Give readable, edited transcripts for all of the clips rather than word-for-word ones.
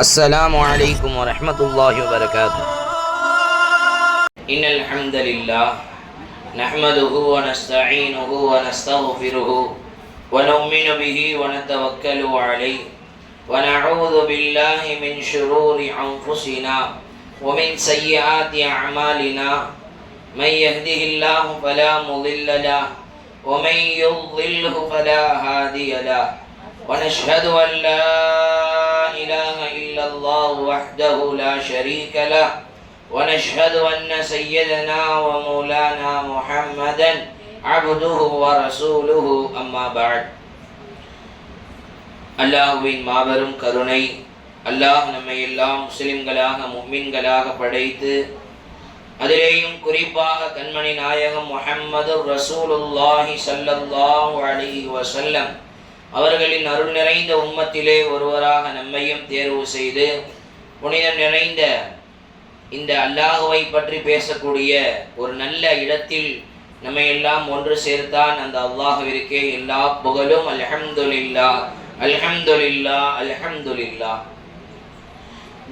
السلام عليكم ورحمة الله وبركاته. إن الحمد لله نحمده ونستعينه ونستغفره ونؤمن به ونتوكل عليه ونعوذ بالله من شرور أنفسنا ومن سيئات أعمالنا. من يهده الله فلا مضل له ومن يضلله فلا هادي له. ونشهد أن لا إله إلا الله وحده لا شريك له. ونشهد أن سيدنا ومولانا محمدا عبده ورسوله. أما بعد. அல்லாஹ்வின் மாபெரும் கருணை, அல்லாஹ் நம்மை எல்லாம் முஸ்லிம்களாக முஃமின்களாக படைத்து அதிலேயும் குறிப்பாக கண்மணி நாயகம் முஹம்மது ரசூலுல்லாஹி ஸல்லல்லாஹு அலைஹி வஸல்லம் அவர்களின் அருள் நிறைந்த உம்மத்திலே ஒருவராக நம்மையும் தேர்வு செய்து புனிதம் நிறைந்த இந்த அல்லாஹுவை பற்றி பேசக்கூடிய ஒரு நல்ல இடத்தில் நம்மை எல்லாம் ஒன்று சேர்த்தான். அந்த அல்லாஹ்விற்கே எல்லா புகழும். அல்ஹம்துலில்லாஹ், அல்ஹம்துலில்லாஹ், அல்ஹம்துலில்லாஹ்.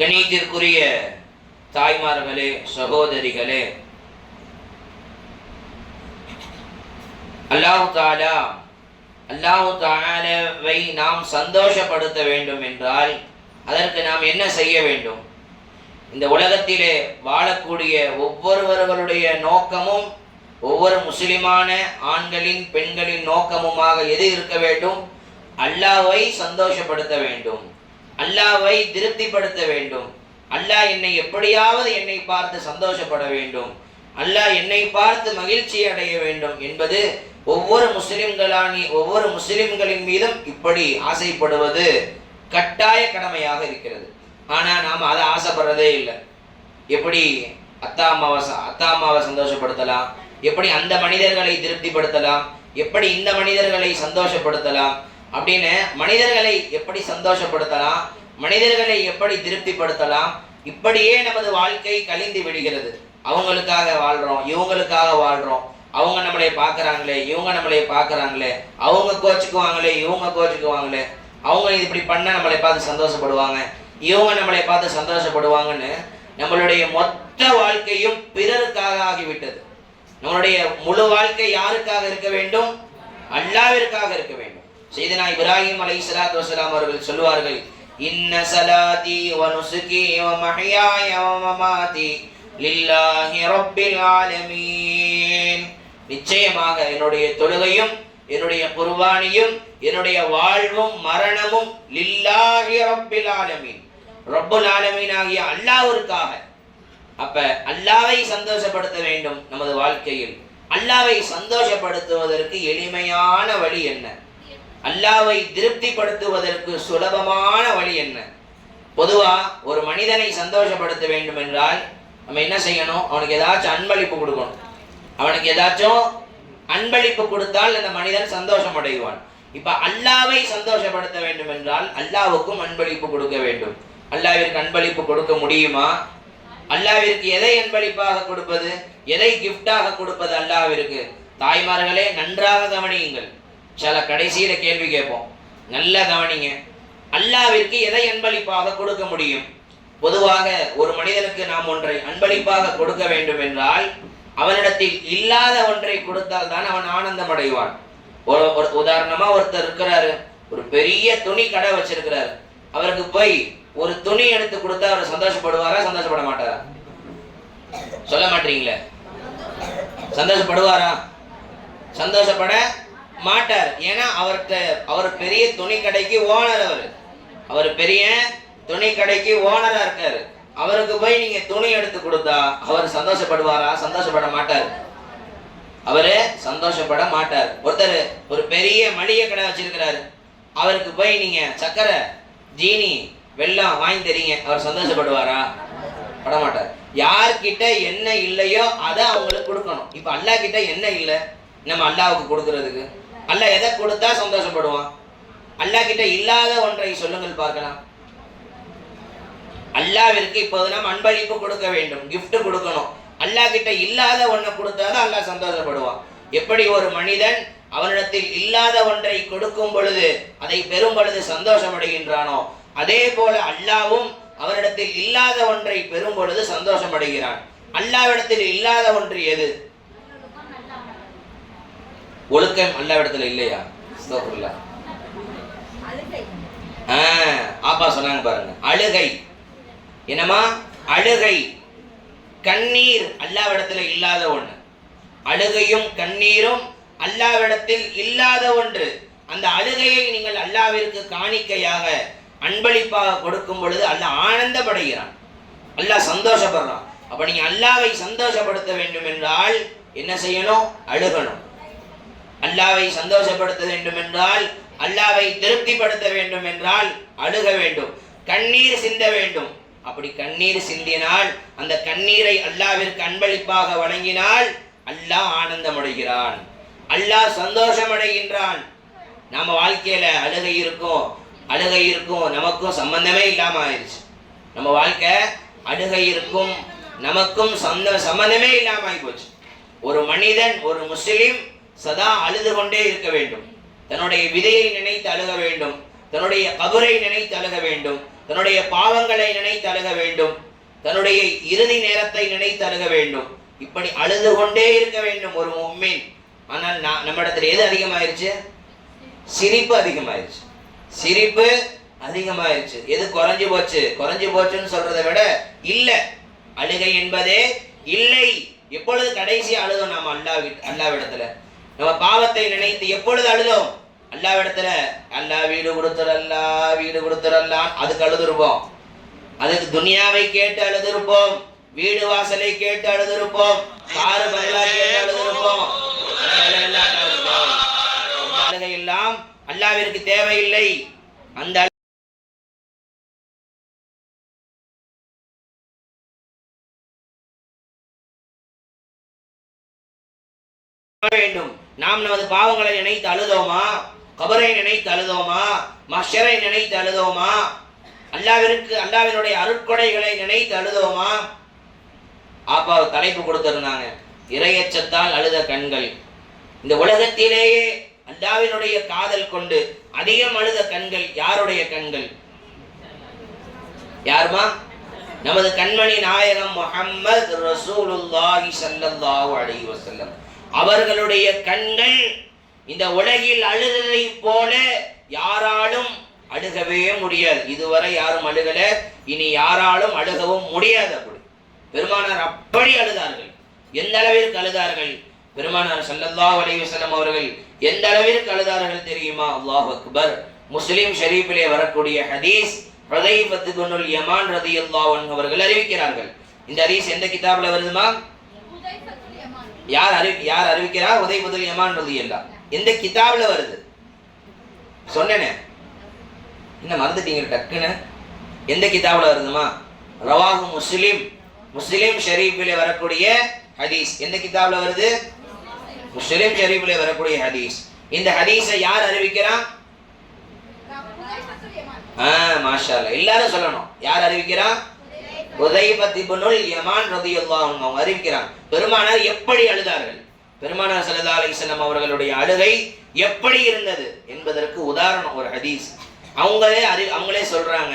கணியத்திற்குரிய தாய்மார்களே, சகோதரிகளே, அல்லாஹ் தஆலாவை நாம் சந்தோஷப்படுத்த வேண்டும் என்றால் அதற்கு நாம் என்ன செய்ய வேண்டும்? இந்த உலகத்திலே வாழக்கூடிய ஒவ்வொருவர்களுடைய நோக்கமும், ஒவ்வொரு முஸ்லிமான ஆண்களின் பெண்களின் நோக்கமுமாக எது இருக்க வேண்டும்? அல்லாஹ்வை சந்தோஷப்படுத்த வேண்டும், அல்லாஹ்வை திருப்திப்படுத்த வேண்டும். அல்லாஹ் என்னை எப்படியாவது என்னை பார்த்து சந்தோஷப்பட வேண்டும், அல்லாஹ் என்னை பார்த்து மகிழ்ச்சி அடைய வேண்டும் என்பது ஒவ்வொரு முஸ்லிம்களின் மீதும் இப்படி ஆசைப்படுவது கட்டாய கடமையாக இருக்கிறது. ஆனால் நாம் அதை ஆசைப்படுறதே இல்லை. எப்படி அத்தா அம்மாவை சந்தோஷப்படுத்தலாம், எப்படி அந்த மனிதர்களை திருப்திப்படுத்தலாம், எப்படி இந்த மனிதர்களை சந்தோஷப்படுத்தலாம் அப்படின்னு மனிதர்களை எப்படி சந்தோஷப்படுத்தலாம், மனிதர்களை எப்படி திருப்திப்படுத்தலாம், இப்படியே நமது வாழ்க்கை கழிந்து விடுகிறது. அவங்களுக்காக வாழ்கிறோம், இவங்களுக்காக வாழ்கிறோம், அவங்க நம்மளை பார்க்குறாங்களே, இவங்க நம்மளை பார்க்குறாங்களே, அவங்க கோச்சுக்குவாங்களே, இவங்க கோச்சுக்குவாங்களே, அவங்க இப்படி பண்ணால் நம்மளை பார்த்து சந்தோஷப்படுவாங்க, இவங்க நம்மளை பார்த்து சந்தோஷப்படுவாங்கன்னு நம்மளுடைய மொத்த வாழ்க்கையும் பிறருக்காக ஆகிவிட்டது. நம்மளுடைய முழு வாழ்க்கை யாருக்காக இருக்க வேண்டும்? அல்லாஹ்விற்காக இருக்க வேண்டும். சையதுனா இப்ராஹிம் அலைஹிஸ்ஸலாத்து வஸ்ஸலாம் அவர்கள் சொல்வார்கள், இன்ன ஸலாத்தி வ நுஸுகி வ மஹ்யாய வ மமாதி லில்லாஹி ரப்பில் ஆலமீன். நிச்சயமாக என்னுடைய தொழுகையும், என்னுடைய குர்பானியும், என்னுடைய வாழ்வும் மரணமும் லில்லாஹி ரப்பில் ஆலமீன், ரப்புல் ஆலமீன் ஆகிய அல்லாஹ்விற்காக. அப்ப அல்லாஹ்வை சந்தோஷப்படுத்த வேண்டும் நமது வாழ்க்கையில். அல்லாஹ்வை சந்தோஷப்படுத்துவதற்கு எளிமையான வழி என்ன? அல்லாஹ்வை திருப்திப்படுத்துவதற்கு சுலபமான வழி என்ன? பொதுவா ஒரு மனிதனை சந்தோஷப்படுத்த வேண்டும் என்றால் நம்ம என்ன செய்யணும்? அவனுக்கு ஏதாச்சும் அன்பளிப்பு கொடுக்கணும். அவனுக்கு ஏதாச்சும் அன்பளிப்பு கொடுத்தால் அந்த மனிதன் சந்தோஷம் அடைவான். இப்ப அல்லாஹ்வை சந்தோஷப்படுத்த வேண்டும் என்றால் அல்லாஹ்வுக்கும் அன்பளிப்பு கொடுக்க வேண்டும். அல்லாஹ்விற்கு அன்பளிப்பு கொடுக்க முடியுமா? அல்லாஹ்விற்கு எதை அன்பளிப்பாக கொடுப்பது, எதை கிஃப்டாக கொடுப்பது அல்லாஹ்விற்கு? தாய்மார்களே, நன்றாக கவனியுங்கள். சில கடைசியில கேள்வி கேட்போம், நல்லா கவனிங்க. அல்லாஹ்விற்கு எதை அன்பளிப்பாக கொடுக்க முடியும்? பொதுவாக ஒரு மனிதனுக்கு நாம் ஒன்றை அன்பளிப்பாக கொடுக்க வேண்டும் என்றால் அவனிடத்தில் இல்லாத ஒன்றை கொடுத்தால் தான் அவன் ஆனந்தம் அடைவான். உதாரணமா ஒருத்தர் இருக்கிறாரு, ஒரு பெரிய துணி கடை வச்சிருக்கிறாரு. அவருக்கு போய் ஒரு துணி எடுத்து கொடுத்தா அவர் சந்தோஷப்படுவாரா, சந்தோஷப்பட மாட்டாரா? சொல்ல மாட்டீங்களே. சந்தோஷப்படுவாரா? சந்தோஷப்பட மாட்டார். ஏன்னா அவர் பெரிய துணி கடைக்கு ஓனர். அவர் பெரிய துணி கடைக்கு ஓனரா இருக்காரு. அவருக்கு போய் நீங்க துணி எடுத்து கொடுத்தா அவர் சந்தோஷப்படுவாரா? சந்தோஷப்பட மாட்டார். அவரு சந்தோஷப்பட மாட்டார். ஒருத்தர் ஒரு பெரிய மளிகை கடை வச்சிருக்கிறாரு. அவருக்கு போய் நீங்க சக்கரை, ஜீனி, வெல்லம் வாங்கி தரீங்க, அவர் சந்தோஷப்படுவாரா? பட மாட்டார். யார்கிட்ட என்ன இல்லையோ அதை அவங்களுக்கு கொடுக்கணும். இப்ப அல்லாஹ் கிட்ட என்ன இல்லை நம்ம அல்லாஹ்வுக்கு கொடுக்கறதுக்கு? அல்லாஹ் எதை கொடுத்தா சந்தோஷப்படுவான்? அல்லாஹ் கிட்ட இல்லாத ஒன்றை சொல்லுங்கள் பார்க்கலாம். அல்லாஹ்விற்கு இப்போது நாம் அன்பளிப்பு கொடுக்க வேண்டும், கிஃப்ட் கொடுக்கணும். அல்லாஹ் கிட்ட இல்லாத ஒன்றை கொடுத்தாதான் அல்லாஹ் சந்தோஷப்படுவான். எப்படி ஒரு மனிதன் அவனிடத்தில் இல்லாத ஒன்றை கொடுக்கும் பொழுது, அதை பெறும் பொழுது சந்தோஷம் அடைகின்றானோ, அதே போல அல்லாவும் அவரிடத்தில் இல்லாத ஒன்றை பெறும் பொழுது சந்தோஷம் அடைகிறான். அல்லாவிடத்தில் இல்லாத ஒன்று எது? ஒழுக்கம் அல்லாவிடத்தில் இல்லையா? ஆப்பா சொன்னாங்க பாருங்க, அழுகை. என்னமா? அழுகை. கண்ணீர் அல்லாவிடத்தில் இல்லாத ஒன்று. அழுகையும் கண்ணீரும் அல்லாவிடத்தில் இல்லாத ஒன்று. அந்த அழுகையை நீங்கள் அல்லாவிற்கு காணிக்கையாக அன்பளிப்பாக கொடுக்கும் பொழுது அல்லாஹ் ஆனந்தப்படுகிறான், அல்லாஹ் சந்தோஷப்படுறான். அப்ப நீங்க அல்லாவை சந்தோஷப்படுத்த வேண்டும் என்றால் என்ன செய்யணும்? அழுகணும். அல்லாவை சந்தோஷப்படுத்த வேண்டும் என்றால், அல்லாவை திருப்திப்படுத்த வேண்டும் என்றால் அழுக வேண்டும், கண்ணீர் சிந்த வேண்டும். அப்படி கண்ணீர் சிந்தினால், அந்த கண்ணீரை அல்லாவிற்கு அன்பளிப்பாக வழங்கினால் அல்லாஹ் ஆனந்தமடைகிறான், அல்லாஹ் சந்தோஷமடைகின்றான். நம்ம வாழ்க்கையில அழுகை இருக்கும் நமக்கும் சம்பந்தமே இல்லாம ஆயிடுச்சு. நம்ம வாழ்க்கை அழுகை இருக்கும் நமக்கும் சம்பந்தமே இல்லாம ஆகி போச்சு. ஒரு மனிதன், ஒரு முஸ்லிம் சதா அழுது கொண்டே இருக்க வேண்டும். தன்னுடைய விதையை நினைத்து அழுக வேண்டும், தன்னுடைய கபரை நினைத்து அழுக வேண்டும், தன்னுடைய பாவங்களை நினைத்து அழுக வேண்டும், தன்னுடைய இறுதி நேரத்தை நினைத்து அழுக வேண்டும். இப்படி அழுது கொண்டே இருக்க வேண்டும் ஒரு முஃமின். ஆனால் நம்ம இடத்துல எது அதிகமாயிருச்சு? சிரிப்பு அதிகமாயிருச்சு. சிரிப்பு அதிகமாயிருச்சு. எது குறைஞ்சு போச்சு? குறைஞ்சு போச்சுன்னு சொல்றதை விட இல்ல, அழுகை என்பதே இல்லை. எப்பொழுது கடைசி அழுதோம் நாம் அல்லாவிடத்துல? நம்ம பாவத்தை நினைத்து எப்பொழுது அழுதோம் அல்லாவிடத்துல? அல்லாஹ் வீடு கொடுத்துறல்லாம் அதுக்கு அழுதுருப்போம். அதுக்கு துனியாவை கேட்டு அழுதுருப்போம், வீடு வாசலை கேட்டு அழுதுருப்போம், காரு பங்களா கேட்டு அழுதுருப்போம். அழுகை எல்லாம் அல்லாவிற்கு தேவையில்லை. அந்த வேண்டும். நாம் நமது பாவங்களை நினைத்து அழுதோமா? கபரை நினைத்து அழுதோமா? மஹ்ஷரை நினைத்து அழுதோமா? அல்லாவினுடைய அருட்கொடைகளை நினைத்து அழுதோமா? ஆப்பா தலைப்பு கொடுத்திருந்தாங்க, இறையச்சத்தால் அழுத கண்கள். இந்த உலகத்திலேயே அல்லாவினுடைய காதல் கொண்டு அதிகம் அழுத கண்கள் யாருடைய கண்கள்? யாருமா? நமது கண்மணி நாயகம் முஹம்மது ரசூலுல்லாஹி ஸல்லல்லாஹு அலைஹி வஸல்லம் அவர்களுடைய கண்கள் இந்த உலகில் அழுததை போல யாராலும் அழுகவே முடியாது. இதுவரை யாரும் அழுகல, இனி யாராலும் அழுகவும் முடியாது. அப்படி பெருமானார் அப்படி அழுதார்கள். எந்த அளவிற்கு அழுதார்கள்? பெருமானார் ஸல்லல்லாஹு அலைஹி வஸல்லம் அவர்கள் எந்த அளவிற்கு அழுதார்கள் தெரியுமா? அல்லாஹ் அக்பர். முஸ்லிம் ஷரீஃபிலே வரக்கூடிய ஹதீஸ், ஹுதைஃபத் இப்னுல் யமான் ரலியல்லாஹு அன்ஹு அவர்கள் அறிவிக்கிறார்கள். இந்த ஹதீஸ் எந்த கிதாப்ல வருதுமா? யார் அறிவிக்கிறார்? ஹுதைஃபத்துல் யமான் ரலியல்லாஹு. எந்த கிதாப்ல வருது? சொன்னேனே, என்ன மறந்துட்டீங்க டக்குன்னு? எந்த கிதாப்ல வருதுமா? ரவாஹு முஸ்லிம், முஸ்லிம் ஷரீஃபிலே வரக்கூடிய ஹதீஸ். எந்த கிதாப்ல வருது? முஸ்லிம் ஷரீஃபிலே வரக்கூடிய ஹதீஸ். இந்த ஹதீஸை யார் அறிவிக்கிறான்? மாஷா அல்லாஹ், எல்லாரும் சொல்லணும். யார் அறிவிக்கிறான்? ஹுதைஃபத் இப்னுல் யமான் ரலியல்லாஹு அன்ஹு அவங்க அறிவிக்கிறாங்க. பெருமானார் எப்படி அழுதார்கள், பெருமானார் ஸல்லல்லாஹு அலைஹி வஸல்லம் அவர்களுடைய அழுகை எப்படி இருந்தது என்பதற்கு உதாரணம் ஒரு ஹதீஸ். அவங்களே சொல்றாங்க,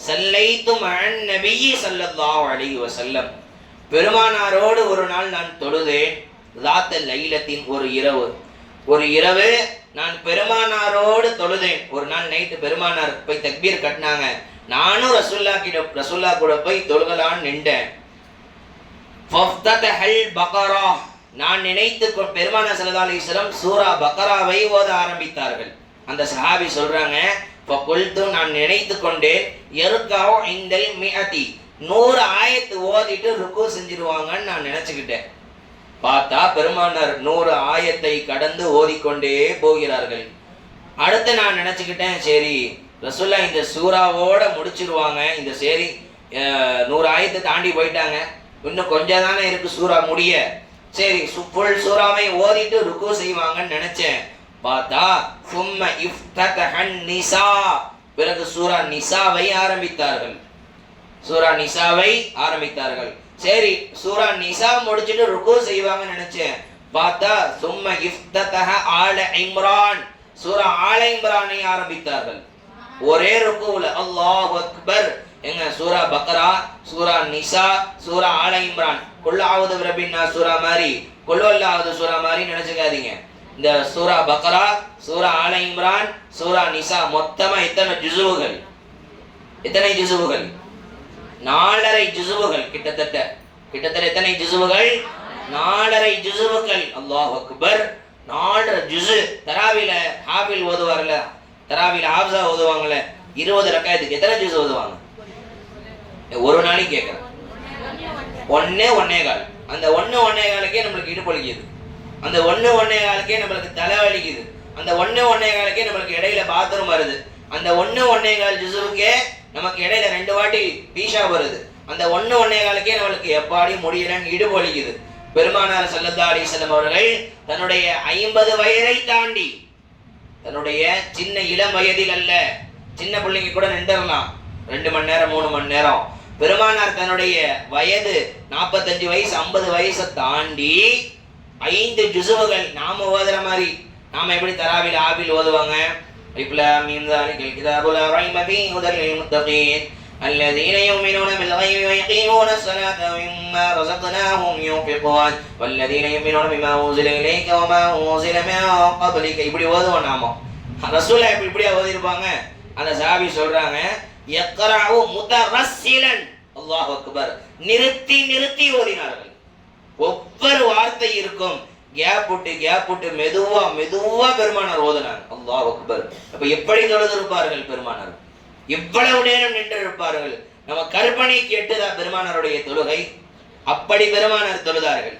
ஸல்லைத்து மஅன் நபியி ஸல்லல்லாஹு அலைஹி வஸல்லம், பெருமானாரோடு ஒரு நாள் நான் தொழுதேன். ஸாத்த லைலத்தின் ஒரு இரவு நான் பெருமானாரோடு தொழுதேன். ஒரு நாள் நைட்டு பெருமானார் போய் தக்பீர் கட்டினாங்க. நானும் ரசூல்லா கூட போய் தொழுகலான்னு நின்றேன். ஃபஃப்தஹல் பக்ரா, நான் நினைத்து பெருமானார் ஸல்லல்லாஹு அலைஹி வஸல்லம் சூரா பக்ராவை ஓத ஆரம்பித்தார்கள். அந்த சஹாபி சொல்றாங்க, ஃபகுல்து, நான் நினைத்து கொண்டேன், யர்கவு இன்தல் மிஅதி, 100 ஆயத்து ஓதிட்டு ருக்கு செஞ்சிருவாங்கன்னு நான் நினைச்சுக்கிட்டேன். பார்த்தா பெருமானார் 100 ஆயத்தை கடந்து ஓதிக்கொண்டே போகிறார்கள். அடுத்து நான் நினைச்சுக்கிட்டேன், சரி ரசூல்லா இந்த சூறாவோட முடிச்சிருவாங்க, இந்த சரி 100 ஆயத்தை தாண்டி போயிட்டாங்க, இன்னும் கொஞ்சம் தானே இருக்கு சூறா முடிய, சரி ஃபுல் சூறாவை ஓதிட்டு ருக்கு செய்வாங்கன்னு நினைச்சேன். பார்த்தா சும்ம இஃப்தஹன் நிசா, பிறகு சூரா நிசாவை ஆரம்பித்தார்கள். சூரா நிசாவை ஆரம்பித்தார்கள். சரி சூரா நிசா முடிச்சிட்டு ருக்கு செய்வாங்கன்னு நினைச்சேன். பார்த்தா சும்ம இஃப்தஹ ஆல இம்ரான், சூரா ஆல இம்ரானை ஆரம்பித்தார்கள். ஒரே ருக்குல அல்லாஹ் அக்பர். எங்க சூரா பக்ரா, சூரா நிசா, சூரா ஆல இம்ரான், குல் அஊது பிரப்பின் நாஸ் சூரா மாதிரி, குல் வல்லாஹு சூரா மாதிரி நினைச்சுக்காதீங்க. இந்த சூரா பக்ரா, சூரா ஆல இம்ரான், சூரா நிசா மொத்தமா எத்தனை ஜுசுவுகள்? எத்தனை ஜுசுவுகள்? 4.5 ஜுசுவுகள். கிட்டத்தட்ட எத்தனை ஜுசுவுகள்? 4.5 ஜுசுவுகள். அல்லாஹ் அக்பர். 4 ஜுசு. தராவில ஹாஃபில் ஓதுவார்ல, தராவில ஹாஃபிஸா ஓதுவாங்கல்ல, 20 ரக்காயத்துக்கு எத்தனை ஜுசு ஓதுவாங்க? ஒரு நாளைக்கு கேட்கறேன். 1.25. அந்த 1.25க்கே நம்மளுக்கு இடுப்பு வலிக்குது. அந்த 1.25க்கே நம்மளுக்கு தலை வலிக்குது. அந்த 1.25க்கே நம்மளுக்கு இடையில பாத்ரூம் வருது. அந்த 1.25 ஜுசுவுக்கே நமக்கு இடையில 2 வாட்டி பீஷா வருது. அந்த 1.25க்கே நம்மளுக்கு எப்பாடி முடியலன்னு இடுப்பு வலிக்குது. பெருமானார் ஸல்லல்லாஹு அலைஹி வஸல்லம் அவர்கள் தன்னுடைய 50 வயதை தாண்டி, தன்னுடைய சின்ன இளம் வயதில் அல்ல, சின்ன பிள்ளைங்க கூட நின்றலாம் 2 மணி நேரம் 3 மணி நேரம். பெருமானார் தன்னுடைய வயது 45 வயசு 50 வயசை தாண்டி 5 ஜுசுவுகள் நாம ஓதுற மாதிரி. நாம எப்படி தராவில் ஆபில் ஓதுவாங்க? அலிஃப்லாம் மீம் ஸாலிகல் கிதாபு லா ரைப ஃபீஹி ஹுதல் லில் முத்தகீன் الذين يؤمنون بالغيب ويقيمون الصلاة ومما رزقناهم ينفقون والذين يؤمنون بما أنزل إليك وما أنزل من قبلك. இப்படி ஓதுவோம் நாம. ரசூலா இப்படியா ஓதிருப்பாங்க? அந்த சஹாபி சொல்றாங்க, யக்ரஉ முதரஸ்ஸிலன். அல்லாஹ் அக்பர். நிறுத்தி நிறுத்தி ஓதினார்கள். ஒவ்வொரு வார்த்தை இருக்கும், கேப் விட்டு மெதுவா பெருமானார் ஓதுனாங்க. அல்லாஹ் அக்பர். அப்ப எப்படி தொழுதிருப்பார்கள் பெருமானார்? இவ்வளவு நேரம் நின்று இருப்பார்கள். நம்ம கற்பனை கேட்டுதான் பெருமானாருடைய தொழுகை. அப்படி பெருமானார் தொழுதார்கள்.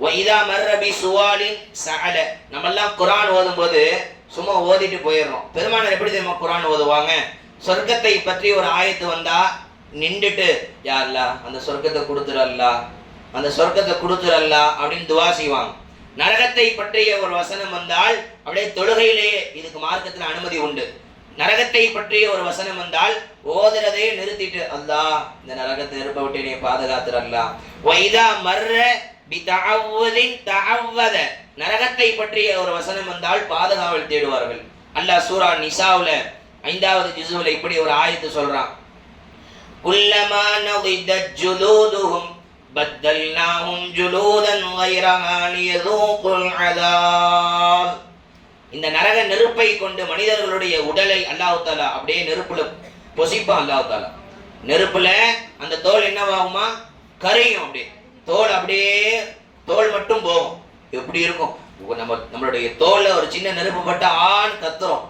வைதா மர்ரபி சுவாலின் சஅல. நம்ம எல்லாம் குர்ஆன் ஓதும் போது சும்மா ஓதிட்டு போயிடுறோம். பெருமானார் எப்படி தெரியுமா குர்ஆன் ஓதுவாங்க? சொர்க்கத்தை பற்றி ஒரு ஆயத்து வந்தா நின்றுட்டு, யா அல்லாஹ் அந்த சொர்க்கத்தை கொடுத்துறல்லா, அந்த சொர்க்கத்தை கொடுத்துறல்லா அப்படின்னு துவா செய்வாங்க. நரகத்தை பற்றிய ஒரு வசனம் வந்தால் அப்படியே தொழுகையிலேயே, இதுக்கு மார்க்கத்தில் அனுமதி உண்டு, நரகத்தை பற்றிய ஒரு வசனம் வந்தால் ஓதுறதே நிறுத்திட்டு, அல்லாஹ் இந்த நரகத்தை நெருப்ப விட்டு நீ பாதுகாத்துறல்லா. வைதா மர்ர பிதஅவ்வுதின் தஅவ்வத. நரகத்தை பற்றிய ஒரு வசனம் வந்தால் பாதுகாவல் தேடுவார்கள். அல்லாஹ் சூரா நிசாவுல 5வது ஜுஸுல இப்படி ஒரு ஆயத்து சொல்றான், குல்லமா நதிதத் ஜுலூதுஹும் பத்தல்நாஹும் ஜுலூதன் கைரஹா லியதூகுல் அஸாப். இந்த நரக நெருப்பை கொண்டு மனிதர்களுடைய உடலை அல்லாஹ் தஆலா அப்படியே நெருப்புல பொசிப்பான். அல்லாஹ் தஆலா நெருப்புல அந்த தோல் என்னவாகுமா? கரையும். அப்படியே தோல் மட்டும் போகும். எப்படி இருக்கும்? நம்மளுடைய தோல்ல ஒரு சின்ன நெருப்பு பட்டா ஆண் கத்துறோம்.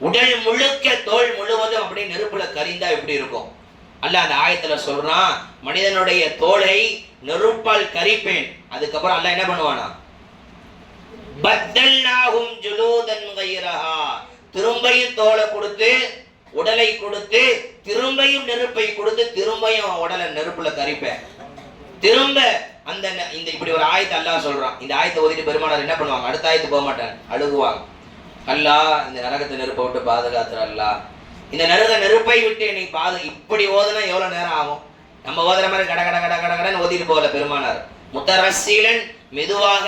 உடல் முழுக்க தோல் முழுவதும் அப்படியே நெருப்புல கரிந்தா எப்படி இருக்கும்? அல்லாஹ் அந்த ஆயத்துல சொல்றான், மனிதனுடைய தோலை நெருப்பால் கரிப்பேன். அதுக்கப்புறம் அல்லாஹ் என்ன பண்ணுவானா? பத்தல்நாஹும் ஜுலூதன் கைரஹா. திரும்பியும் தோலை கொடுத்து, உடலை கொடுத்து, திரும்பியும் நெருப்பை கொடுத்து, திரும்பியும் உடலை நெருப்புல கரிப்பேன். திரும்ப அந்த இந்த இப்படி ஒரு ஆயத்தை அல்லாஹ் சொல்றான். இந்த ஆயத்தை ஓதிட்டு பெருமானார் என்ன பண்ணுவாங்க? அடுத்த ஆயத்து போக மாட்டாங்க, அழுகுவாங்க. அல்லாஹ் இந்த நரகத்தை நெருப்பை விட்டு பாதுகாத்துற அல்லாஹ், இந்த நெருப்பை விட்டு நீ இப்படி ஓதுனா எவ்வளவு நேரம் ஆகும்? நம்ம ஓதுற மாதிரி கட கட கட கட கடன்னு ஓதிட்டு போகல பெருமானார். முத்தரஸ்ஸிலன், மெதுவாக.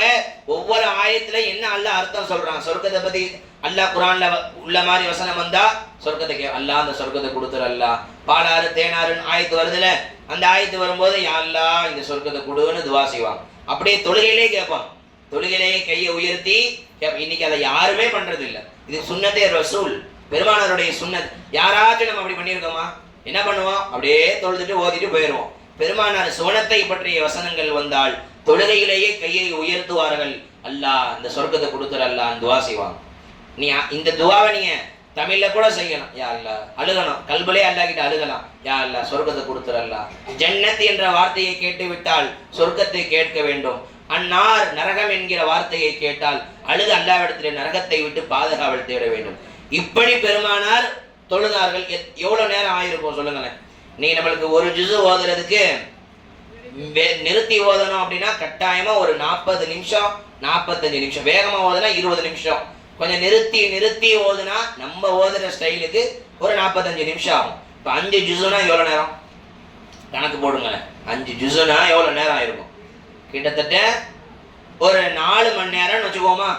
ஒவ்வொரு ஆயத்துல என்ன அல்லாஹ் அர்த்தம் சொல்றான்? சொர்க்கத்தை பத்தி அல்லாஹ் குர்ஆன்ல உள்ள மாதிரி வசனம் வந்தா சொர்க்கத்துக்கு அல்லாஹ் அந்த சொர்க்கத்தை கொடுத்துற அல்லாஹ். பாலாறு தேனாறுன்னு ஆயத்து வருதுல, அந்த ஆயத்து வரும்போது யா அல்லாஹ் இந்த சொர்க்கத்தை கொடுன்னு துவா செய்வாங்க. அப்படியே தொழுகையிலே கேட்பாங்க. தொழுகையிலேயே கையை உயர்த்தி. இன்னைக்கு அதை யாருமே பண்றது இல்லை. இது சுன்னத்தே ரசூல், பெருமானாருடைய சுன்னத். யாராச்சும் நம்ம அப்படி பண்ணியிருக்கோமா? என்ன பண்ணுவோம்? அப்படியே தொழுதுட்டு ஓதிட்டு போயிடுவோம். பெருமானார் சுவனத்தை பற்றிய வசனங்கள் வந்தால் தொழுகையிலேயே கையை உயர்த்துவார்கள். அல்லாஹ் இந்த சொர்க்கத்தை கொடுத்துற அல்லாஹ் துவா செய்வாங்க. நீ இந்த துவாவை நீங்க தமிழ்ல கூட செய்யலாம். யா அல்லாஹ் அழுகணும், கல்புலே அல்லாஹ் கிட்ட அழுகலாம். யா அல்லாஹ் சொர்க்கத்தை கொடுத்துற அல்லாஹ். ஜன்னத் என்ற வார்த்தையை கேட்டு விட்டால் சொர்க்கத்தை கேட்க வேண்டும். அந்நார் நரகம் என்கிற வார்த்தையை கேட்டால் அழுது அல்லாஹ்விடத்திலே நரகத்தை விட்டு பாதுகாவல் தேட வேண்டும். இப்படி பெருமானார் தொழுதார்கள். எவ்வளவு நேரம் ஆயிருக்கும் சொல்லுங்களேன். நீ நம்மளுக்கு ஒரு ஜுஸு ஓதுறதுக்கு நிறுத்தி ஓதணும் அப்படின்னா கட்டாயமா ஒரு 40 நிமிஷம் 45 நிமிஷம். வேகமா ஓதுனா 20 நிமிஷம். கொஞ்சம் நிறுத்தி ஓதுனா நம்ம ஓதுற ஸ்டைலுக்கு ஒரு 45 நிமிஷம் ஆகும். இப்போ 5 ஜுஸுனா எவ்வளவு நேரம் கணக்கு போடுங்களேன். 5 ஜுஸுனா எவ்வளவு நேரம் ஆயிருக்கும்? கிட்டத்தட்ட ஒரு 4 மணி நேரம்னு வச்சுக்கோமா.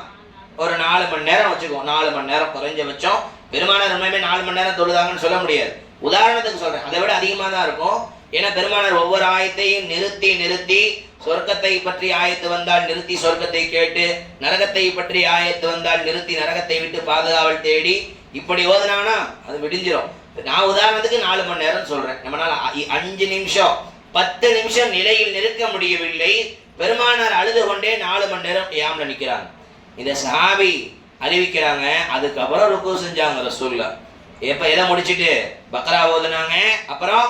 ஒரு 4 மணி நேரம் வச்சுக்கோ. 4 மணி நேரம் குறைஞ்சபட்சம் பெருமானார் உண்மையுமே 4 மணி நேரம் தொழுதாங்கன்னு சொல்ல முடியாது. உதாரணத்துக்கு சொல்றேன், அதை விட அதிகமாக தான் இருக்கும். ஏன்னா பெருமானார் ஒவ்வொரு ஆயத்தையும் நிறுத்தி நிறுத்தி, சொர்க்கத்தை பற்றி ஆயத்து வந்தால் நிறுத்தி சொர்க்கத்தை கேட்டு, நரகத்தை பற்றி ஆயத்து வந்தால் நிறுத்தி நரகத்தை விட்டு பாதுகாவல் தேடி, இப்படி ஓதுனாங்கன்னா அது விடிஞ்சிடும். நான் உதாரணத்துக்கு 4 மணி நேரம் சொல்றேன். நம்மளால 5 நிமிஷம் 10 நிமிஷம் நிலையில் நிற்க முடியவில்லை. பெருமானார் அழுது கொண்டே 4 மணி நேரம் கியாம்ல நிற்கிறாங்க. இந்த சஹாபி அறிவிக்கிறாங்க. அதுக்கப்புறம் ருக்கு செஞ்சாங்க ரசூலுல்லாஹ். எப்ப எதை முடிச்சுட்டு பக்ரா ஓதுனாங்க, அப்புறம்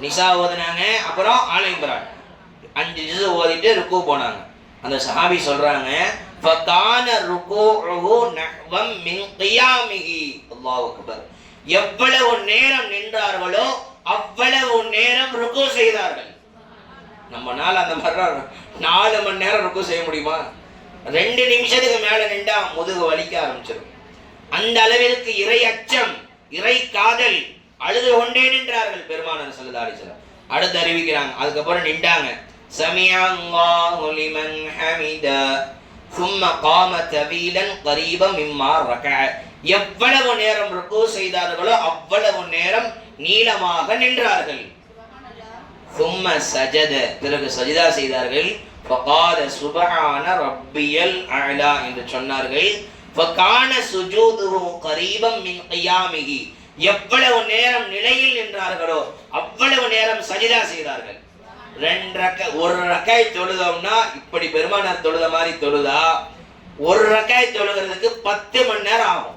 நிசா ஓதுனாங்க, அப்புறம் ஆல இம்ரான் 5 ஜுஸ் ஓதிட்டு ருக்கு போனாங்க. அந்த சஹாபி சொல்றாங்க, ஃபகான ருகூஉஹு நஹ்வம் மின் கியாமிஹி. அல்லாஹ் அக்பர். எவ்வளவு நேரம் நின்றார்களோ அவ்வளவு நேரம் ருக்கு செய்தார்கள். நம்மனால அந்த மாதிரி 4 மணி நேரம் ருக்கு செய்ய முடியுமா? 2 நிமிஷத்துக்கு மேல நின்றா முதுகு வலிக்க ஆரம்பிச்சிடும். அந்த அளவிற்கு இறை அச்சம், இறை காதல், அழுது கொண்டே நின்றார்கள் பெருமானார் ஸல்லல்லாஹு அலைஹி வஸல்லம். அடுத்து அறிவிக்கிறாங்க, அதுக்கப்புறம் நின்றாங்க. சமிஅல்லாஹு லிமன் ஹமிதா ثم قام طويلا قريبا مما ركع. எவ்வளவு நேரம் ருக்கு செய்தார்களோ அவ்வளவு நேரம் நீளமாக நின்றார்கள். ثم سجد, பிறகு சஜிதா செய்தார்கள். فقال سبحان ربي الاعلى என்று சொன்னார்கள். فكان سجوده قريبا من قيامه. எவ்வளவு நேரம் நிலையில் நின்றார்களோ அவ்வளவு நேரம் சஜிதா செய்தார்கள். 1 ரக்காய் தொழுதோம்னா இப்படி பெருமானார் தொழுத மாதிரி தொழுதா 1 ரக்காய் தொழுகிறதுக்கு 10 மணி நேரம் ஆகும்.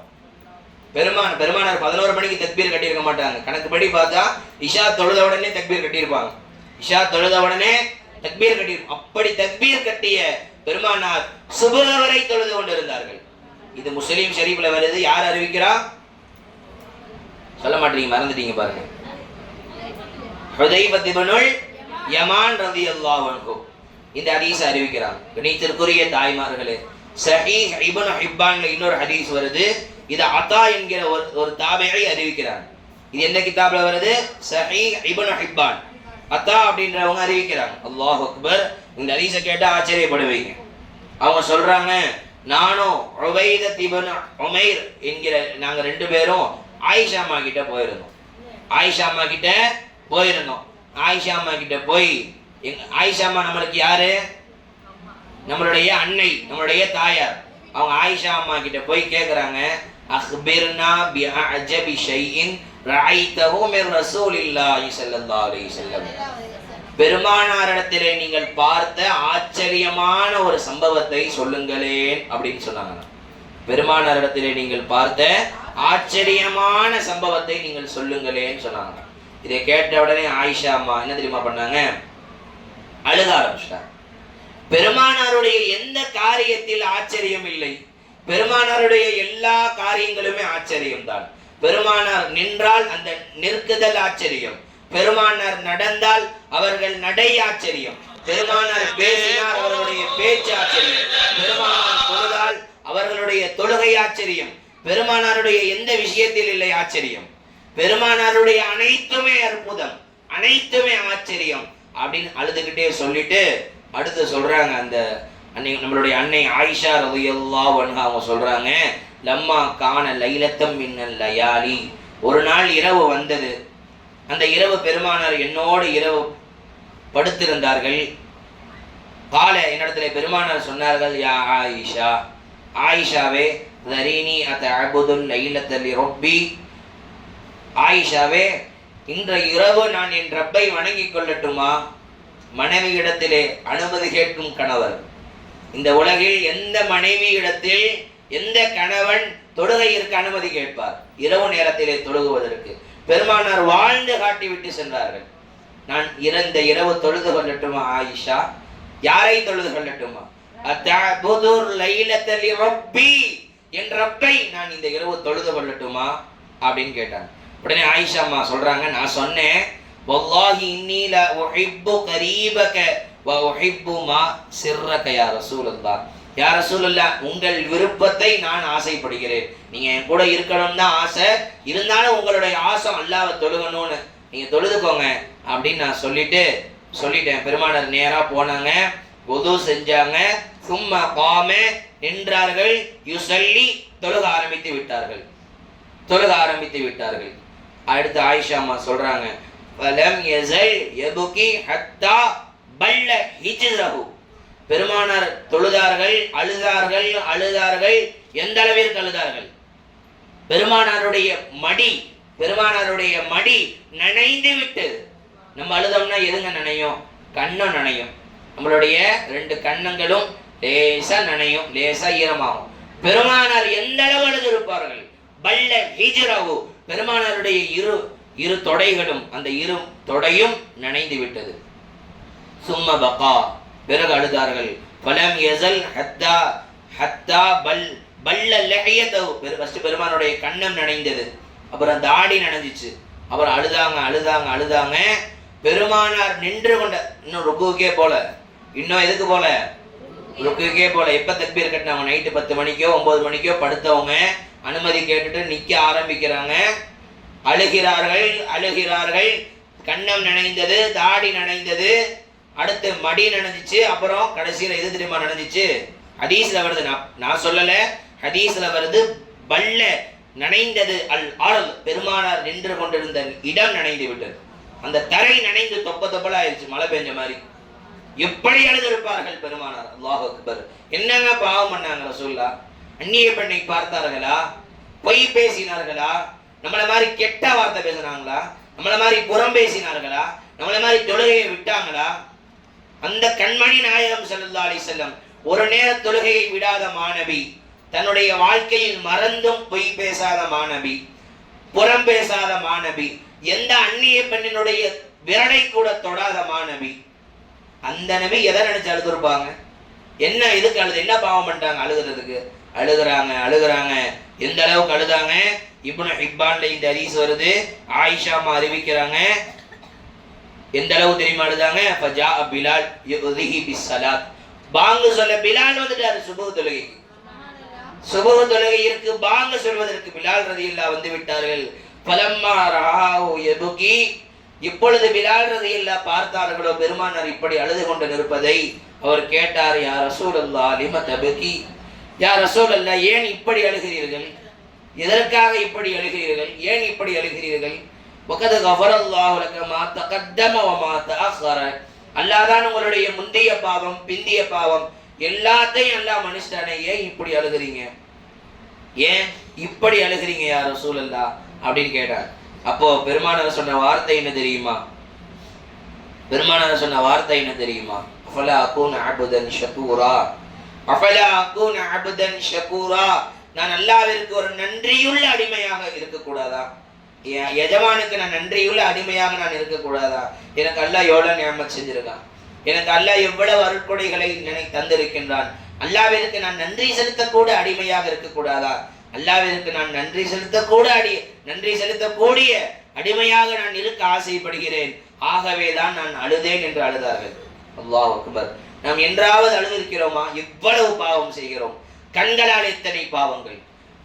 பெருமானார் 11 மணிக்கு தக்பீர் கட்டியிருக்க மாட்டாங்க. கணக்குப்படி பார்த்தா இஷா தொழுத உடனே தக்பீர் கட்டியிருப்பாங்க. இஷா தொழுத உடனே தக்பீர் கட்டியிருப்பாங்க. அப்படி தக்பீர் கட்டிய பெருமானார் சுபஹ் வரை தொழுது கொண்டிருந்தார்கள். இது முஸ்லிம் ஷரீஃப்ல வருது. யார் அறிவிக்கிறா? சொல்ல மாட்டீங்க, மறந்துட்டீங்க பாருங்க. ஹுதைஃபத் இப்னுல் யமான் ரலியல்லாஹு அன்ஹு இந்த ஹதீஸ் அறிவிக்கிறாங்க. கணித்திற்குரிய தாய்மார்களே, ஸஹீஹ் இப்னு ஹிப்பான்ல இன்னொரு ஹதீஸ் வருது. இது அத்தா என்கிற ஒரு தாபிஈ அறிவிக்கிறாங்க. இது என்ன கிதாப்ல வருது? ஸஹீஹ் இப்னு ஹிப்பான். அத்தா அப்படின்றவங்க அறிவிக்கிறாங்க. அல்லாஹ் அக்பர். இந்த ஹதீஸை கேட்டா ஆச்சரியப்படுவீங்க. அவங்க சொல்றாங்க, நானும் உபைதத் இப்னு உமைர் என்கிற நாங்க 2 பேரும் ஆயிஷா அம்மா கிட்ட போயிருந்தோம். ஆயிஷா அம்மா கிட்ட போய் ஆயிஷா அம்மா நம்மளுக்கு யாரு? நம்மளுடைய அன்னை, நம்மளுடைய தாயார். அவங்க ஆயிஷா அம்மா கிட்ட போய் கேக்குறாங்க, அக்பிர்னா பி அஜபி ஷைஇன் ரஅய்தஹு மின் ரசூலில்லாஹி ஸல்லல்லாஹு அலைஹி வஸல்லம். பெருமானாரிடத்திலே நீங்கள் பார்த்த ஆச்சரியமான ஒரு சம்பவத்தை சொல்லுங்களேன் அப்படின்னு சொன்னாங்க. பெருமானாரிடத்திலே நீங்கள் பார்த்த ஆச்சரியமான சம்பவத்தை நீங்கள் சொல்லுங்களேன்னு சொன்னாங்க. இதை கேட்ட உடனே ஆயிஷா அம்மா என்ன தெரியுமா பண்ணாங்க? அழுக ஆரம்பிச்சிட்டாங்க. பெருமானாருடைய எந்த காரியத்தில் ஆச்சரியம் இல்லை, பெருமானாருடைய எல்லா காரியங்களுமே ஆச்சரியம் தான். பெருமானார் நின்றால் அந்த நிற்குதல் ஆச்சரியம், பெருமானார் நடந்தால் அவர்கள் நடை ஆச்சரியம், பெருமானார் பேசினார் அவர்களுடைய பேச்சு ஆச்சரியம், பெருமானார் தொழுதால் அவர்களுடைய தொழுகை ஆச்சரியம், பெருமானாருடைய எந்த விஷயத்தில் இல்லை ஆச்சரியம், பெருமானாருடைய அனைத்துமே அற்புதம், அனைத்துமே ஆச்சரியம் அப்படின்னு அழுதுகிட்டே சொல்லிட்டு அடுத்து சொல்றாங்க. அந்த அன்னை, நம்மளுடைய அன்னை ஆயிஷா ரலியல்லாஹு அன்ஹா அவங்க சொல்றாங்க, லம்மா கான லைலத்தம் மின்னல் லயாலி. ஒரு நாள் இரவு வந்தது. அந்த இரவு பெருமானார் என்னோடு இரவு படுத்திருந்தார்கள். கால என்னிடத்துல பெருமானார் சொன்னார்கள், யா ஆயிஷா, ஆயிஷாவே, தரீனி அத்தஅபுதுல் லைலத்தல் ரப்பி. ஆயிஷாவே, இன்றைய இரவு நான் என் ரப்பை வணங்கிக் கொள்ளட்டுமா? மனைவியிடத்திலே அனுமதி கேட்கும் கணவர். இந்த உலகில் எந்த மனைவியிடத்தில் எந்த கணவன் தொழுகையிற்கு அனுமதி கேட்பார்? இரவு நேரத்திலே தொழுகுவதற்கு பெருமானார் வாழ்ந்து காட்டி விட்டு சென்றார்கள். நான் இந்த இரவு தொழுது கொள்ளட்டுமா ஆயிஷா? யாரை தொழுது கொள்ளட்டுமா? அத்தஅபுதுல் லைலத்தல் ரப்பி, என் ரப்பை நான் இந்த இரவு தொழுது கொள்ளட்டுமா அப்படின்னு கேட்டாங்க. உடனே ஆயிஷா அம்மா சொல்றாங்க, நான் சொன்னேன், வல்லாஹி இன்னி லா உஹிப்பு கரீபக வ உஹிப்பு மா சிர்ரக யா ரசூலுல்லாஹ். யா ரசூலுல்லாஹ், உங்கள் விருப்பத்தை நான் ஆசைப்படுகிறேன். நீங்க என் கூட இருக்கணும் தான் ஆசை, இருந்தாலும் உங்களுடைய ஆசை அல்லாஹ்வை தொழுகணும்னு, நீங்க தொழுதுக்கோங்க அப்படின்னு நான் சொல்லிட்டேன். பெருமானார் நேரா போனாங்க, வுது செஞ்சாங்க, சும்மா காம நின்றார்கள், யுஸல்லி தொழுக ஆரம்பித்து விட்டார்கள். தொழுக ஆரம்பித்து விட்டார்கள். அடுத்து ஆயிஷா அம்மா சொல்றாங்க, ஃபலம் யஸல் யபுகி ஹத்தா பல்ல ஹிஜ்ரஹு. பெருமானார் தொழுதார்கள், அழுதார்கள். எந்த அளவிற்கு அழுதார்கள்? பெருமானாருடைய மடி நனைந்து விட்டது. நம்ம அழுதோம்னா எதுங்க நனையும்? கண்ணம் நனையும். நம்மளுடைய 2 கண்ணங்களும் லேசா நனையும், லேசா ஈரமாகும். பெருமானார் எந்த அளவு அழுது இருப்பார்கள்? பல்ல ஹிஜ்ரஹு, பெருமானாருடைய இரு தொடைகளும், அந்த இரு தொடையும் நனைந்து விட்டது. சும்ம பகா, பிறகு அழுதார்கள். ஃபலம் யஸல் ஹத்தா பல்ல லஹியதஹு, ஃபர்ஸ்ட் பெருமானுடைய கண்ணம் நனைந்தது, அப்புறம் தாடி நனைஞ்சிச்சு, அப்புறம் அழுதாங்க. பெருமானார் நின்று கொண்ட, இன்னும் ருக்குக்கே போல, இன்னும் எதுக்கு போல? ருக்குக்கே போல. எப்ப தக்பீர் கட்டினவங்க? நைட்டு 10 மணிக்கோ 9 மணிக்கோ படுத்தவங்க அனுமதி கேட்டுட்டு நிக்க ஆரம்பிக்கிறாங்க. அழுகிறார்கள். கண்ணம் நனைந்தது, தாடி நனைந்தது, அடுத்து மடி நனைஞ்சிச்சு, அப்புறம் கடைசியில எது தெரியுமா நனைஞ்சிச்சு? ஹதீஸ்ல வருது, நான் சொல்லல, ஹதீஸ்ல வருது, பல்ல நனைந்தது அல் அர்ல், பெருமானார் நின்று கொண்டிருந்த இடம் நனைந்து விட்டது. அந்த தரை நனைந்து தொப்பலா ஆயிடுச்சு, மழை பெஞ்ச மாதிரி. எப்படி அழுதிருப்பார்கள் பெருமானார்? அல்லாஹ் அக்பர். என்னங்க பாவம் பண்ணாங்க ரசூலுல்லாஹ்? அந்நிய பெண்ணை பார்த்தார்களா? பொய் பேசினார்களா? நம்மள மாதிரி கெட்ட வார்த்தை பேசினாங்களா? நம்மள மாதிரி புறம் பேசினார்களா? நம்மள மாதிரி தொழுகையை விட்டாங்களா? அந்த கண்மணி நாயகம் ஸல்லல்லாஹு அலைஹி வஸல்லம் ஒரு நேர தொழுகையை விடாத மாணவி, தன்னுடைய வாழ்க்கையில் மறந்தும் பொய் பேசாத மாணவி, புறம் பேசாத மாணவி, எந்த அந்நிய பெண்ணினுடைய விரலை கூட தொடாத மாணவி. அந்த நபி எதை நினைச்சு அழுதுருப்பாங்க? என்ன எதுக்கு அழுது? என்ன பாவம் பண்ணிட்டாங்க அழுகிறதுக்கு? அழுகுறாங்க. எந்த அளவுக்கு அழுதாங்க? இப்னு ஹிப்பான்ல இந்த ஹதீஸ் வருது, ஆயிஷா அம்மா அறிவிக்கிறாங்க. எந்த அளவு தெரியுமா அழுதாங்க? ஃபஜா பிலால் யுதிஹி பிஸ்ஸலாத், பாங்கு சொல்ல பிலால் வந்துட்டாரு சுபஹ் தொழுகைக்கு. சுபஹ் தொழுகையிற்கு பாங்கு சொல்வதற்கு பிலால் ரலியல்லாஹு வந்து விட்டார்கள். ஃபலம்மா ரஆஹு யபுகி, இப்பொழுது பிலால் ரலியல்லாஹு பார்த்தார்களோ பெருமானார் இப்படி அழுது கொண்டு நிற்பதை, அவர் கேட்டார், யா ரசூலல்லாஹ் லிம தபகி, யா ரசூலல்லாஹ் ஏன் இப்படி அழுகிறீர்கள்? எதற்காக இப்படி அழுகிறீர்கள்? ஏன் இப்படி அழுகிறீர்கள்? வகத் கஃபரல்லாஹு லக மா தகத்தம வ மா தஅخر, அல்லாஹ் தான் உங்களுடைய முந்தைய பாவம் பிந்திய பாவம் எல்லாத்தையும் அல்லாஹ் மன்னிச்சிட்டானே, ஏன் இப்படி அழுகிறீங்க? ஏன் இப்படி அழுகிறீங்க யா ரசூலல்லாஹ் அப்படின்னு கேட்டார். அப்போ பெருமானார் சொன்ன வார்த்தை என்ன தெரியுமா? அஃபலா அகூன அப்தன் ஷகூரா, நான் அல்லாஹ்விற்கு ஒரு நன்றியுள்ள அடிமையாக இருக்கக்கூடாதா? எஜமானுக்கு நான் நன்றியுள்ள அடிமையாக நான் இருக்கக்கூடாதா? எனக்கு அல்லாஹ் எவ்வளவு நியமத் செஞ்சிருக்கான், எனக்கு அல்லாஹ் எவ்வளவு அருட்கொடைகளை தந்திருக்கின்றான். அல்லாஹ்விற்கு நான் நன்றி செலுத்தக்கூட அடிமையாக இருக்கக்கூடாதா? அல்லாஹ்விற்கு நான் நன்றி செலுத்தக்கூடிய அடிமையாக நான் இருக்க ஆசைப்படுகிறேன். ஆகவே தான் நான் அழுதேன் என்று அழுதார்கள். அல்லாஹ் அக்பர். நாம் என்றாவது அழுதிருக்கிறோமா? எவ்வளவு பாவம் செய்கிறோம். கண்களால் எத்தனை பாவங்கள்,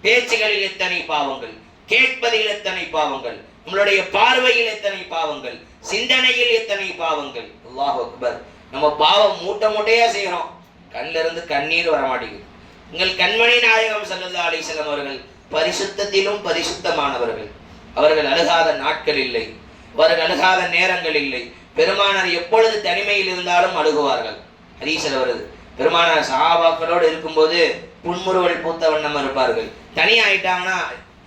பேச்சுகளில் எத்தனை பாவங்கள், கேட்பதில் எத்தனை பாவங்கள், நம்மளுடைய பார்வையில் எத்தனை பாவங்கள், சிந்தனையில் எத்தனை பாவங்கள். அல்லாஹ் அக்பர். நம்ம பாவம் மூட்டையா செய்கிறோம், கண்ணில இருந்து கண்ணீர் வர மாட்டேங்குது. உங்கள் கண்மணி நாயகம் ஸல்லல்லாஹு அலைஹி வஸல்லம் அவர்கள் பரிசுத்தத்திலும் பரிசுத்தமானவர்கள். அவர்கள் அழுகாத நாட்கள் இல்லை, அவர்கள் அழுகாத நேரங்கள் இல்லை. பெருமானார் எப்பொழுது தனிமையில் இருந்தாலும் அழுகுவார்கள். ஹதீஸ்ல வருது, பெருமானார் சஹாபாக்களோடு இருக்கும்போது புன்முறுவல் பூத்த வண்ணம் இருப்பார்கள். தனியாயிட்டாங்கன்னா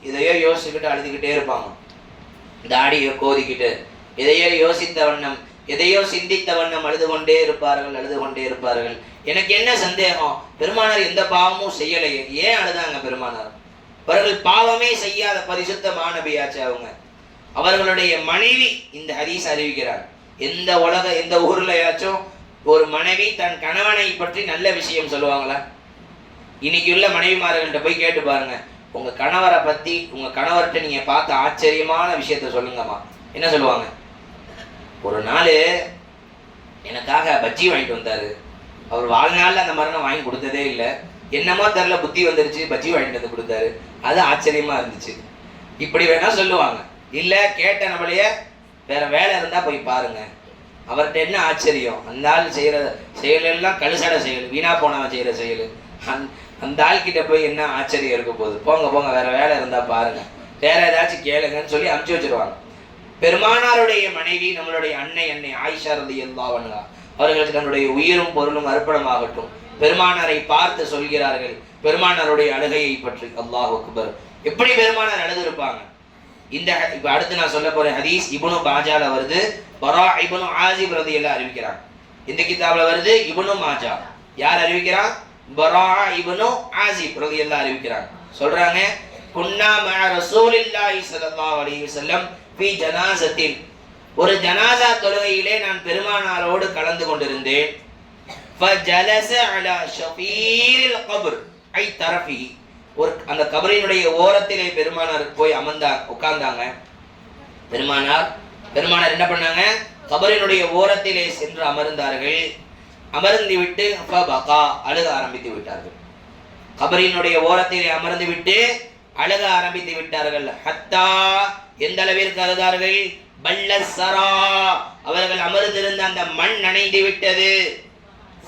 இதையோ யோசிச்சுக்கிட்டு அழுதுகிட்டே இருப்பாங்க. தாடியை கோதிக்கிட்டு எதையோ யோசித்த வண்ணம், எதையோ சிந்தித்த வண்ணம் அழுது கொண்டே இருப்பார்கள். எனக்கு என்ன சந்தேகம், பெருமானார் எந்த பாவமும் செய்யலையே, ஏன் அழுதாங்க பெருமானார்? அவர்கள் பாவமே செய்யாத பரிசுத்தமான நபியாச்சு அவங்க. அவர்களுடைய மனைவி இந்த ஹதீஸ் அறிவிக்கிறார். எந்த ஊர்லயாச்சும் ஒரு மனைவி தன் கணவனை பற்றி நல்ல விஷயம் சொல்லுவாங்களா? இன்னைக்கு உள்ள மனைவிமார்கள்ட்ட போய் கேட்டு பாருங்க, உங்க கணவரை பத்தி, உங்க கணவர்கிட்ட நீங்க பார்த்த ஆச்சரியமான விஷயத்த சொல்லுங்கம்மா. என்ன சொல்லுவாங்க? ஒரு நாள் எனக்காக பஜ்ஜி வாங்கிட்டு வந்தாரு, அவர் வாழ்நாளில் அந்த மாதிரி நான் வாங்கி கொடுத்ததே இல்லை, என்னமோ தெரில புத்தி வந்துருச்சு, பஜ்ஜி வாங்கிட்டு வந்து கொடுத்தாரு, அது ஆச்சரியமா இருந்துச்சு. இப்படி வேணா சொல்லுவாங்க. இல்லை கேட்ட நம்மளையே வேற வேலை இருந்தா போய் பாருங்க, அவர்கிட்ட என்ன ஆச்சரியம், அந்த ஆள் செய்யற செயலெல்லாம் கழுசடை செயல், வீணா போனவன் செய்யற செயல், அந்த ஆள் கிட்ட போய் என்ன ஆச்சரியம் இருக்க போகுது, போங்க வேற வேலை இருந்தா பாருங்க, வேற ஏதாச்சும் கேளுங்கன்னு சொல்லி அனுப்பிச்சு வச்சிருவாங்க. பெருமானாருடைய மனைவி நம்மளுடைய அன்னை ஆயிஷா ரலியல்லாஹு அன்ஹா அவர்களுக்கு நம்முடைய உயிரும் பொருளும் அர்ப்பணமாகட்டும். பெருமானாரை பார்த்து சொல்கிறார்கள் பெருமானாருடைய அழுகையை பற்றி. அல்லாஹ் அக்பர். எப்படி பெருமானார் அழுது இருப்பாங்க. இந்த இப்ப அடுத்து நான் சொல்ல போற ஹதீஸ் இப்னு மாஜால வருது. பரா இப்னு ஆசிப் ரலியல்லாஹு அறிவிக்கிறாங்க. இந்த கிதாப்ல வருது இப்னு மாஜா. யார் அறிவிக்கிறான்? பரா இப்னு ஆசிப் ரலியல்லாஹு அறிவிக்கிறாங்க. சொல்றாங்க குன்னா மஅ ரசூலில்லாஹி ஸல்லல்லாஹு அலைஹி வஸல்லம் ஃபீ ஜனாஸத்தின், ஒரு ஜனாஸா தொழுகையிலே நான் பெருமானாரோடு கலந்து கொண்டிருந்தேன். ஃபஜலஸ அலா ஷஃபீரில் கப்ர் ஐ தரஃபி, ஒரு அந்த கபரினுடைய ஓரத்திலே பெருமானார் போய் உட்கார்ந்தாங்க. பெருமானார் என்ன பண்ணாங்க? கபரினுடைய ஓரத்திலே சென்று அமர்ந்தார்கள். அமர்ந்து விட்டு ஃபபகா, அழுக ஆரம்பித்து விட்டார்கள். கபரினுடைய ஓரத்திலே அமர்ந்து விட்டு அழுக ஆரம்பித்து விட்டார்கள். ஹத்தா, எந்த அளவிற்கு அழுதார்கள்? பல்லஸ்ஸரா, அவர்கள் அமர்ந்திருந்த அந்த மண் நனைந்து விட்டது.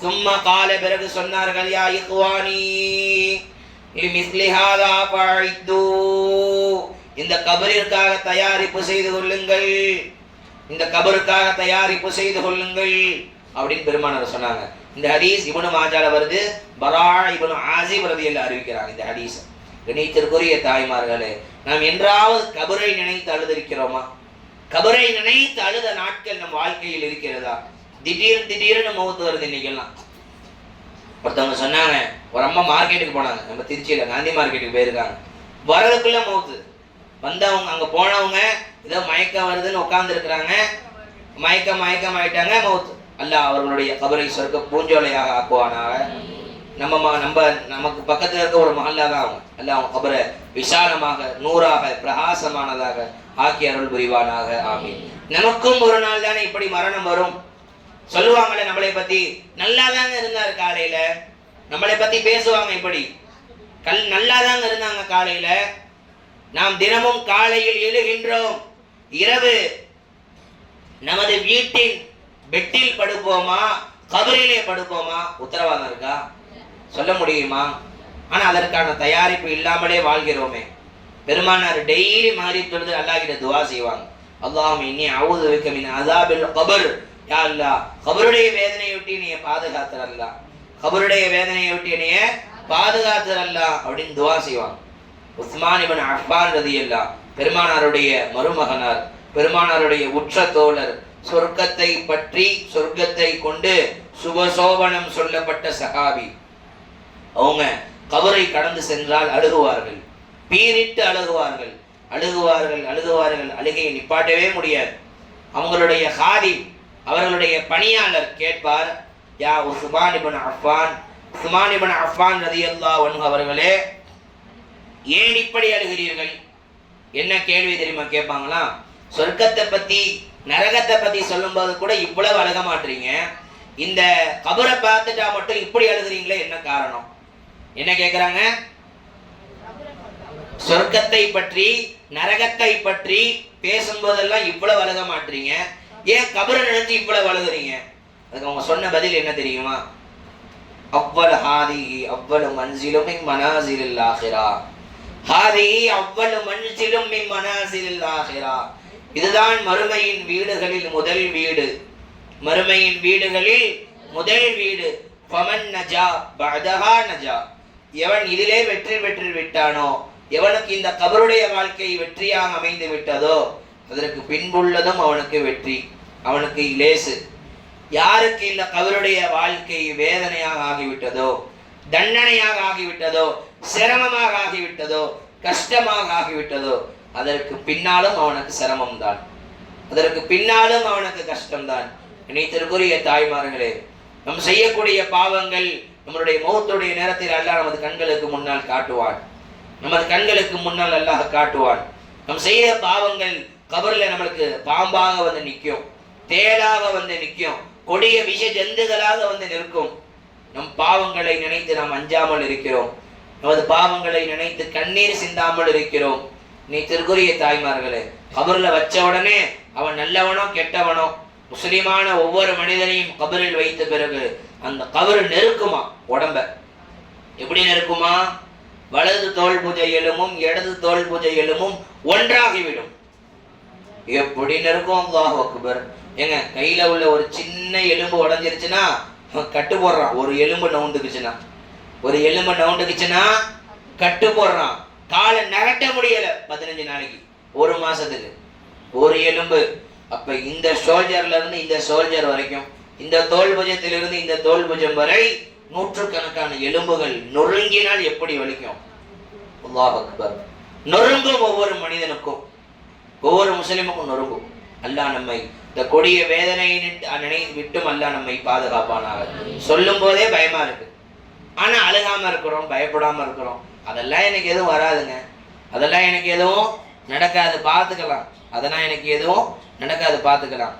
சும்மா கால, பிறகு சொன்னார்கள் யா இக்வானி லிமிஸ்லி ஹாதா ஃபஅஇது, இந்த கபரிற்காக தயாரிப்பு செய்து கொள்ளுங்கள், இந்த கபருக்காக தயாரிப்பு செய்து கொள்ளுங்கள் அப்படின்னு பெருமானார் சொன்னாங்க. இந்த ஹதீஸ் இப்னு மாஜால வருது. பரா இப்னு ஆசிப் ரலியல்லாஹு அறிவிக்கிறாங்க இந்த ஹதீஸ். கணித்திற்குரிய தாய்மார்களே, நாம் என்றாவது கபரை நினைத்து அழுதிருக்கிறோமா? கபரை நினைத்து அழுத நாட்கள் நம் வாழ்க்கையில் இருக்கிறதா? திடீர்னு மௌத்து வருது. இன்னைக்கெல்லாம் ஒருத்தவங்க சொன்னாங்க, ஒரு அம்மா மார்க்கெட்டுக்கு போனாங்க, நம்ம திருச்சியில காந்தி மார்க்கெட்டுக்கு போயிருக்காங்க. வரதுக்குள்ள மௌத்து. வந்தவங்க அங்க போனவங்க ஏதோ மயக்கம் வருதுன்னு உட்கார்ந்து இருக்கிறாங்க. மயக்கம் ஆயிட்டாங்க, மௌத்து. அல்லாஹ் அவர்களுடைய கபரை சொர்க்க பூஞ்சோலையாக ஆக்குவானாக. நமக்கு பக்கத்துல இருக்க ஒரு மஹல்லா தான் அவங்க. அல்லாஹ் அவங்க கபரை விசாலமாக, நூறாக, பிரகாசமானதாக ஆக்கி அருள் புரிவானாக. ஆமீன். நமக்கும் ஒரு நாள் தானே இப்படி மரணம் வரும். சொல்லுவாங்களே நம்மளை பத்தி, நல்லா தாங்க இருந்தாரு காலையில, நம்மளை பத்தி பேசுவாங்க இப்படி, நல்லா தாங்க இருந்தாங்க காலையில. நாம் தினமும் காலையில் எழுகின்றோம், இரவு நமது வீட்டின் பெட்டில் படுப்போமா, கபரிலே படுப்போமா? உத்தரவாதம் இருக்கா? சொல்ல முடியுமா? ஆனா அதற்கான தயாரிப்பு இல்லாமலே வாழ்கிறோமே. பெருமானார் டெய்லி மாறி தொழுது அல்லாஹ் கிட்ட துஆ செய்வாங்க. அல்லாஹும்ம இன்னி அஊது பிக மின் அஸாபில் கபர், யா அல்லாஹ் கபருடைய வேதனையை விட்டு நீ பாதுகாத்துற அல்லாஹ், கபருடைய வேதனையை விட்டு நீ பாதுகாத்துற அல்லாஹ் அப்படின்னு துஆ செய்வாங்க. உஸ்மான் இப்னு அஃபான் ரலியல்லாஹு, பெருமானாருடைய மருமகனார், பெருமானாருடைய உற்ற தோழர், சொர்க்கத்தை பற்றி, சொர்க்கத்தை கொண்டு சுபசோபனம் சொல்லப்பட்ட சஹாபி. அவங்க கபரை கடந்து சென்றால் அழுகுவார்கள், பீரிட்டு அழுகுவார்கள், அழுகையை நிப்பாட்டவே முடியாது. அவங்களுடைய ஹாதிம், அவர்களுடைய பணியாளர் கேட்பார், யா உஸ்மான் இப்னு அஃபான் ரலியல்லாஹு அன்ஹு அவர்களே, ஏன் இப்படி அழுகிறீர்கள்? என்ன கேள்வி தெரியுமா கேட்பாங்களா? சொர்க்கத்தை பத்தி, நரகத்தை பத்தி சொல்லும்போது கூட இவ்வளவு அழுக மாட்டீங்க, இந்த கபரை பார்த்துட்டா மட்டும் இப்படி அழுகிறீங்களே, என்ன காரணம்? என்ன கேக்குறாங்க? சொர்க்கத்தை பற்றி, நரகத்தை பற்றி பேசும்போதெல்லாம் இவ்வளவு அழுக மாட்டீங்க, ஏன் கபரை நினைச்சு இவ்வளவு அழுகுறீங்க? அதுக்கு அவங்க சொன்ன பதில் என்ன தெரியுமா? அவ்வளவு ஹாதிஹி அவ்வளவு மன்சிலும் மின் மனாசிலில் ஆகிரா, ஹாதிஹி அவ்வளவு மன்சிலும் மின் மனாசிலில் ஆகிரா, இதுதான் மறுமையின் வீடுகளில் முதல் வீடு, மறுமையின் வீடுகளில் முதல் வீடு. ஃபமன் நஜா பஅதஹா நஜா, எவன் இதிலே வெற்றி பெற்று விட்டானோ, எவனுக்கு இந்த கபருடைய வாழ்க்கை வெற்றியாக அமைந்து விட்டதோ, அதற்கு பின்புள்ளதும் அவனுக்கு வெற்றி, அவனுக்கு லேசு. யாருக்கு இந்த கபருடைய வாழ்க்கை வேதனையாக ஆகிவிட்டதோ, தண்டனையாக ஆகிவிட்டதோ, சிரமமாக ஆகிவிட்டதோ, கஷ்டமாக ஆகிவிட்டதோ, அதற்கு பின்னாலும் அவனுக்கு சிரமம் தான், அதற்கு பின்னாலும் அவனுக்கு கஷ்டம்தான். இணைத்திற்குரிய தாய்மார்களே, நம் செய்யக்கூடிய பாவங்கள் நம்மளுடைய மௌத்துடைய நேரத்தில் அல்லாஹ் நமது கண்களுக்கு முன்னால் காட்டுவான், நமது கண்களுக்கு முன்னால் அல்லாஹ் காட்டுவான். நம் செய்த பாவங்கள் கபரில் நம்மளுக்கு பாம்பாக வந்து நிற்கும், தேளாக வந்து நிற்கும், கொடிய விஷ ஜந்துகளாக வந்து நிற்கும். நம் பாவங்களை நினைத்து நாம் அஞ்சாமல் இருக்கிறோம், நமது பாவங்களை நினைத்து கண்ணீர் சிந்தாமல் இருக்கிறோம். நீ திருக்குரிய தாய்மார்களே, கபர்ல வச்ச உடனே அவன் நல்லவனோ கெட்டவனோ, முஸ்லிமான ஒவ்வொரு மனிதனையும் கபரில் வைத்த பிறகு அந்த கபரு நெருக்குமா, உடம்ப எப்படி நெருக்குமா? வலது தோல் பூஜை எலும்பும் இடது தோல் பூஜை எலும்பும் ஒன்றாகிவிடும். எப்படின்னு இருக்கும். அல்லாஹ் அக்பர். ஏங்க, கையில உள்ள ஒரு சின்ன எலும்பு உடஞ்சிருச்சுன்னா கட்டு போடுறான். ஒரு எலும்பு நவுண்டுக்குச்சுன்னா கட்டு போடுறான். காலை நகட்ட முடியல 15 நாளைக்கு, ஒரு மாசத்துக்கு ஒரு எலும்பு. அப்ப இந்த சோல்ஜர்ல இருந்து இந்த சோல்ஜர் வரைக்கும், இந்த தோல் புஜத்திலிருந்து இந்த தோல் புஜம் வரை நூற்றுக்கணக்கான எலும்புகள் நொறுங்கினால் எப்படி வலிக்கும். அல்லாஹ் அக்பர். நொறுங்கும் ஒவ்வொரு மனிதனுக்கும், ஒவ்வொரு முஸ்லிமுக்கும் நொறுங்கும். அல்லாஹ் நம்மை இந்த கொடிய வேதனையை விட்டும் அல்லாஹ் நம்மை பாதுகாப்பானாக. சொல்லும் போதே பயமா இருக்கு, ஆனா அழுகாம இருக்கிறோம், பயப்படாம இருக்கிறோம். அதெல்லாம் எனக்கு எதுவும் வராதுங்க, அதெல்லாம் எனக்கு எதுவும் நடக்காது, பார்த்துக்கலாம். அதெல்லாம் எனக்கு எதுவும் நடக்காது, பார்த்துக்கலாம்.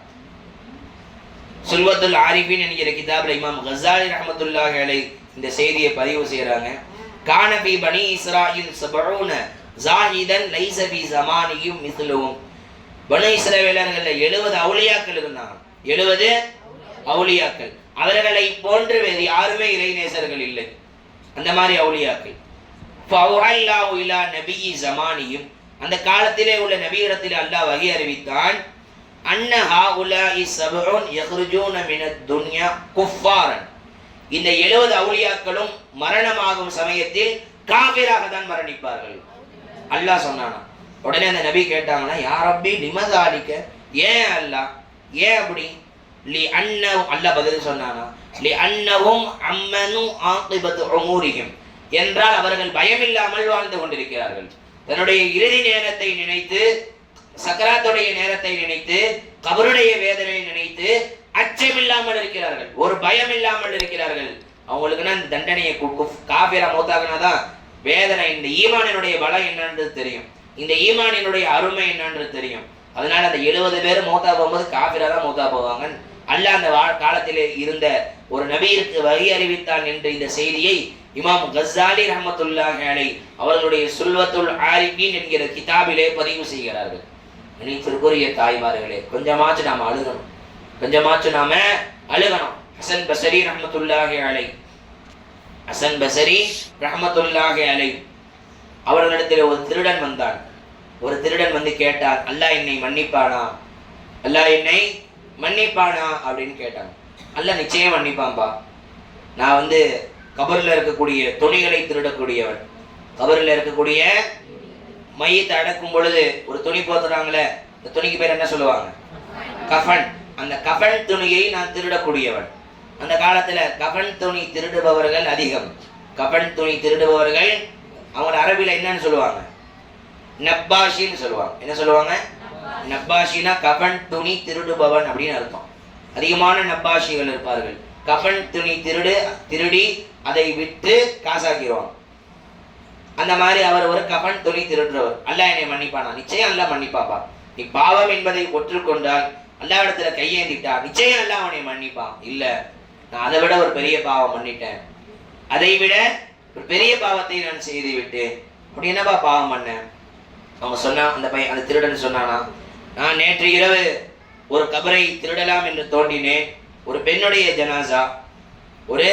சுல்வத்துல் ஆரிஃபின் என்கிற கிதாபில் இமாம் கஸாலி ரஹ்மத்துல்லாஹி அலைஹி இந்த செய்தியை பதிவு செய்யறாங்க. கான பி பனி இஸ்ராயில் 70 ஜாஹிதன் லைஸ பி ஸமானியும் மிஸ்லுஹும். பனி இஸ்ரவேலர்கள்ல 70 அவுலியாக்கள் இருந்தாங்க. 70 அவுலியாக்கள். அவர்களை போன்று வேறு யாருமே இறைநேசர்கள் இல்லை. அந்த மாதிரி அவுலியாக்கள். ஃபஅல்லாஹு இலா நபியி ஸமானியும், அந்த காலத்திலே உள்ள நபியிடத்தில் அல்லாஹ் வஹி அறிவித்தான். அன்ன ஹாஉலாஇ 70 யக்ருஜூன மினத் துன்யா குஃபாரன். இந்த 70 அவுலியாக்களும் மரணமாகும் சமயத்தில் காஃபிராக தான் மரணிப்பார்கள். அல்லாஹ் சொன்னானா. உடனே அந்த நபி கேட்டாங்கன்னா, யா ரப்பி லிமதாலிக, ஏன் அல்லாஹ், ஏன் அப்படி? லி அன்னஹு, அல்லாஹ் பதில் சொன்னானா, லி அன்னஹும் அம்மனு ஆகிபத்து உமூரிஹிம், என்றால் அவர்கள் பயமில்லாமல் வாழ்ந்து கொண்டிருக்கிறார்கள். தன்னுடைய இறுதி நேரத்தை நினைத்து, சக்கராத்துடைய நேரத்தை நினைத்து, கபருடைய வேதனை நினைத்து அச்சமில்லாமல் இருக்கிறார்கள், ஒரு பயம் இல்லாமல் இருக்கிறார்கள். அவங்களுக்குன்னா இந்த தண்டனையை காஃபிரா மௌத்தாக்குனாதான் வேதனை, இந்த ஈமானினுடைய பலம் என்னன்றது தெரியும், இந்த ஈமானினுடைய அருமை என்னன்றது தெரியும். அதனால அந்த 70 பேர் மௌத்தா போகும்போது காஃபிரா தான் மௌத்தா போவாங்க. அல்லாஹ் அந்த காலத்திலே இருந்த ஒரு நபியிற்கு வகை அறிவித்தான் என்ற இந்த செய்தியை இமாம் கஸாலி ரஹ்மத்துல்லாஹி அலைஹி அவர்களுடைய சுல்வத்துல் ஆரிஃபின் என்கிற கிதாபிலே பதிவு செய்கிறார்கள். இனித்திற்குரிய தாய்மார்களே, கொஞ்சமாச்சும் நாம அழுகணும், கொஞ்சமாச்சும் நாம அழுகணும். ஹசன் பஸரி ரஹ்மத்துல்லாஹி அலைஹி, ஹசன் பஸரி ரஹ்மத்துல்லாஹி அலைஹி அவர்களிடத்தில் ஒரு திருடன் வந்தான். ஒரு திருடன் வந்து கேட்டான், அல்லாஹ் என்னை மன்னிப்பானா, அல்லாஹ் என்னை மன்னிப்பானா அப்படின்னு கேட்டாங்க. அல்லாஹ் நிச்சயம் மன்னிப்பான்பா. நான் வந்து கபரில் இருக்கக்கூடிய துணிகளை திருடக்கூடியவன். கபரில் இருக்கக்கூடிய மையத்தை அடக்கும் பொழுது ஒரு துணி போத்துறாங்களே, இந்த துணிக்கு பேர் என்ன சொல்லுவாங்க? கஃபன். அந்த கஃபன் துணியை நான் திருடக்கூடியவன். அந்த காலத்துல கஃபன் துணி திருடுபவர்கள் அதிகம். கஃபன் துணி திருடுபவர்கள் அவங்க அரபில என்னன்னு சொல்லுவாங்க? நப்பாஷின்னு சொல்லுவாங்க. என்ன சொல்லுவாங்க? நப்பாஷினா கஃபன் துணி திருடுபவன் அப்படின்னு அர்த்தம். அதிகமான நப்பாஷிகள் இருப்பார்கள். கஃபன் துணி திருடி அதை விட்டு காசாக்கிடுவாங்க. அந்த மாதிரி அவர் ஒரு கஃபன் துணி திருடுறவர். அல்லாஹ் என்னை மன்னிப்பானா? நிச்சயம் அல்லாஹ் மன்னிப்பாப்பா. நீ பாவம் என்பதை ஒற்றுக்கொண்டால், அல்லாஹ்விடத்துல கையேந்திட்டா, நிச்சயம் அல்லாஹ் அவனை மன்னிப்பான். இல்ல, நான் அதை விட ஒரு பெரிய பாவம் பண்ணிட்டேன், அதை விட ஒரு பெரிய பாவத்தை நான் செய்து விட்டேன். அப்படி என்னப்பா பாவம் பண்ணேன்? அவங்க சொன்னா, அந்த திருடன் சொன்னானா, நான் நேற்று இரவு ஒரு கபரை திருடலாம் என்று தோண்டினேன். ஒரு பெண்ணுடைய ஜனாசா, ஒரு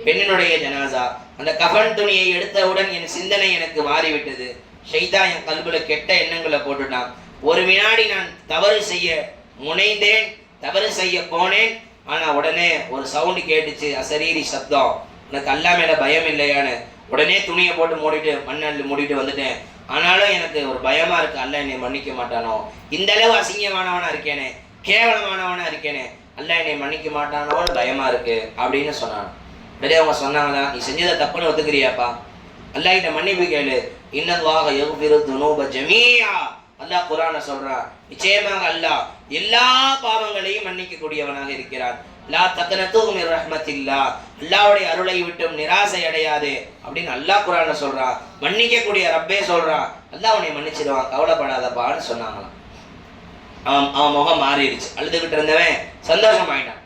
பெண்ணினுடைய ஜனாசா. அந்த கஃபன் துணியை எடுத்தவுடன் என் சிந்தனை எனக்கு மாறிவிட்டது. ஷைத்தான் என் கல்புல கெட்ட எண்ணங்களை போட்டுட்டான். ஒரு வினாடி நான் தவறு செய்ய முனைந்தேன், தவறு செய்ய போனேன். ஆனா உடனே ஒரு சவுண்டு கேட்டுச்சு, அசரீரி சப்தம். எனக்கு அல்லாஹ் மேல பயம் இல்லையான்னு உடனே துணியை போட்டு மூடிட்டு மண்ணல் மூடிட்டு வந்துட்டேன். ஆனாலும் எனக்கு ஒரு பயமா இருக்கு, அல்லாஹ் என்னை மன்னிக்க மாட்டானோ, இந்த அளவு அசிங்கமானவனா இருக்கேனே, கேவலமானவனா இருக்கேனே, அல்லாஹ் என்னை மன்னிக்க மாட்டானோன்னு பயமா இருக்கு அப்படின்னு சொன்னான். உடனே அவங்க சொன்னாங்களா, நீ செஞ்சதை தப்புன்னு ஒத்துக்கிறியாப்பா? அல்லாஹ் கிட்ட மன்னிப்பு கேளு. இன்னல்லாஹ யக்ஃபிரு துனூப ஜமீஆ. அல்லாஹ் குர்ஆன்ல சொல்றான், நிச்சயமாக அல்லாஹ் எல்லா பாவங்களையும் மன்னிக்க கூடியவனாக இருக்கிறான். லா தக்னது மிர் ரஹ்மத்தில்லாஹ். அல்லாஹ்வுடைய அருளை விட்டும் நிராசை அடையாதே அப்படின்னு அல்லாஹ் குர்ஆன்ல சொல்றான். மன்னிக்க கூடிய ரப்பே சொல்றான், அல்லாஹ் உன்னை மன்னிச்சிடுவான், கவலைப்படாதப்பான்னு சொன்னாங்களாம். அவன் முகம் மாறிடுச்சு. அழுதுகிட்டு இருந்தவன் சந்தோஷமாயிட்டான்.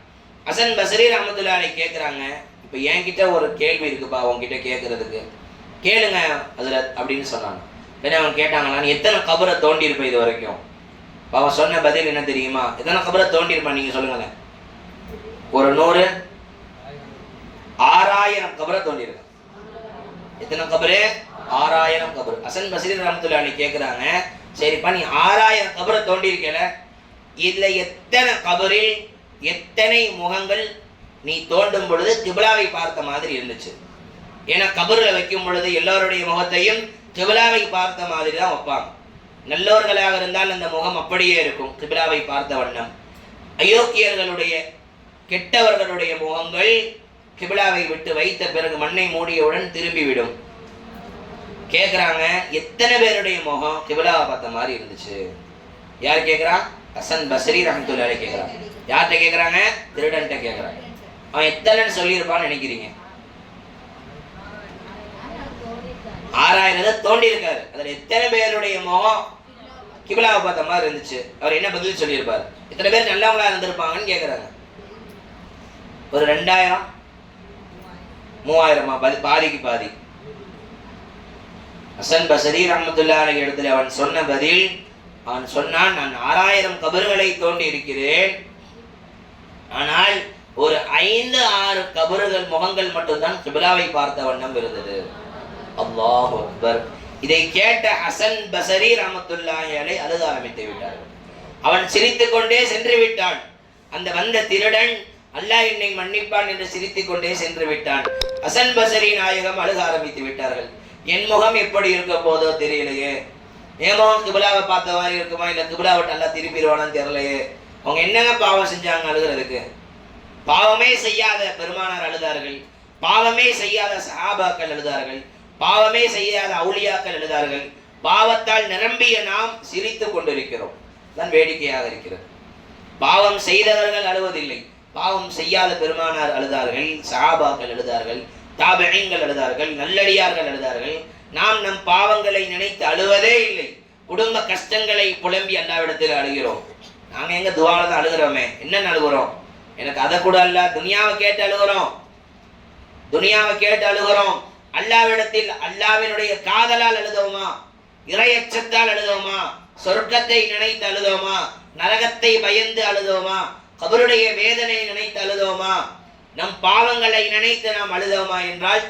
ஹசன் பஸரி ரஹ்மத்துல்லாஹி அலைஹி கேட்குறாங்க, இப்போ என்கிட்ட ஒரு கேள்வி இருக்குப்பா உங்ககிட்ட கேட்கறதுக்கு, கேளுங்க ஹஸரத் அப்படின்னு சொன்னாங்க. உடனே அவங்க கேட்டாங்களா, நீ எத்தனை கபரை தோண்டியிருப்ப இது வரைக்கும்? அவன் சொன்ன பதில் என்ன தெரியுமா? எத்தனை கபரை தோண்டியிருப்பான் நீங்க சொல்லுங்களேன். ஒரு 100 6000 கபரை தோண்டியிருக்கான். எத்தனை கபரு? 6000 கபர். ஹசன் பஸ்ரி ரஹ்மத்துல்லாஹி அலைஹி கேட்குறாங்க, சரிப்பா நீ 6000 கபரை தோண்டி இருக்கல, இதில் எத்தனை கபரில் எத்தனை முகங்கள் நீ தோண்டும் பொழுது கிபிலாவை பார்த்த மாதிரி இருந்துச்சு? ஏன்னா கபரில் வைக்கும் பொழுது எல்லோருடைய முகத்தையும் கிபிலாவை பார்த்த மாதிரி தான் வைப்பாங்க. நல்லோர்களாக இருந்தால் அந்த முகம் அப்படியே இருக்கும், கிபிலாவை பார்த்த வண்ணம். அயோக்கியர்களுடைய கெட்டவர்களுடைய முகங்கள் கிபிலாவை விட்டு வைத்த பிறகு மண்ணை மூடியவுடன் திரும்பிவிடும். கேட்குறாங்க, எத்தனை பேருடைய முகம் கிபிலாவை பார்த்த மாதிரி இருந்துச்சு? யார் கேட்குறா? ஹசன் பஸ்ரி ரஹ்மத்துல்லாஹி அலைஹி கேட்குறாங்க. யார்கிட்ட கேட்குறாங்க? திருடன்ட்ட கேட்குறாங்க. அவன் எத்தனைன்னு சொல்லியிருப்பான்னு நினைக்கிறீங்க? 6000 தோண்டி இருக்காரு, அதில் எத்தனை பேருடைய முகம் கிபிலாவை பார்த்த மாதிரி இருந்துச்சு? அவர் என்ன பதில் சொல்லியிருப்பார்? எத்தனை பேர் நல்லவங்களா இருந்திருப்பாங்கன்னு கேட்குறாங்க. ஒரு 2000 3000 பாதிக்கு பாதி. ஹசன் பஸ்ரி ரஹ்மத்துல்லாஹி அலைஹி இடத்துல அவன் சொன்ன பதில், அவன் சொன்னான், நான் 6000 கபறுகளை தோண்டி இருக்கிறேன், ஆனால் ஒரு 5-6 கபறுகள் முகங்கள் மட்டும்தான் கிபிலாவை பார்த்த வண்ணம் இருந்தது. அல்லாஹ் அக்பர். இதை கேட்ட ஹசன் பஸ்ரி ரஹ்மத்துல்லாஹி அலைஹி அழுக ஆரம்பித்து விட்டார்கள். அவன் சிரித்துக் கொண்டே சென்று விட்டான். அந்த வந்த திருடன் அல்லாஹ் என்னை மன்னிப்பான் என்று சிரித்துக் கொண்டே சென்று விட்டான். ஹசன் பஸ்ரி நாயகம் அழுக ஆரம்பித்து விட்டார்கள். என் முகம் எப்படி இருக்க போதோ தெரியலையே, என் முகம் கிபிலாவை பார்த்த மாதிரி இருக்குமா, இல்லை கிபிலாவை நல்லா திருப்பிடுவானு தெரியலையே. அவங்க என்னங்க பாவம் செஞ்சாங்க அழுகிறதுக்கு? பாவமே செய்யாத பெருமானார் அழுதார்கள், பாவமே செய்யாத சஹாபாக்கள் அழுதார்கள், பாவமே செய்யாத அவுலியாக்கள் எழுதார்கள். பாவத்தால் நிரம்பிய நாம் சிரித்துக் கொண்டிருக்கிறோம். தான் வேடிக்கையாக இருக்கிறது. பாவம் செய்தவர்கள் அழுவதில்லை, பாவம் செய்யாத பெருமானார் அழுதார்கள், சஹாபாக்கள் எழுதார்கள், தாபிஈன்கள் எழுதார்கள், நல்லடியார்கள் எழுதார்கள். நாம் நம் பாவங்களை நினைத்து அழுவதே இல்லை. குடும்ப கஷ்டங்களை புலம்பி அல்லாவிடத்தில் அழுகிறோம். நாங்க எங்க துவால தான் அழுகிறோமே, என்னன்னு அழுகிறோம்? எனக்கு அதை கூட அல்ல, துனியாவை கேட்டு அழுகிறோம், துனியாவை கேட்டு அழுகிறோம். அல்லாவிடத்தில் அல்லாவினுடைய காதலால் அழுதோமா, இறையச்சத்தால் அழுதோமா, சொர்க்கத்தை நினைத்து அழுதோமா, நரகத்தை பயந்து அழுதோமா, கபருடைய வேதனை நினைத்து அழுதோமா, நம் பாவங்களை நினைத்து நாம் அழுதோமா என்றால்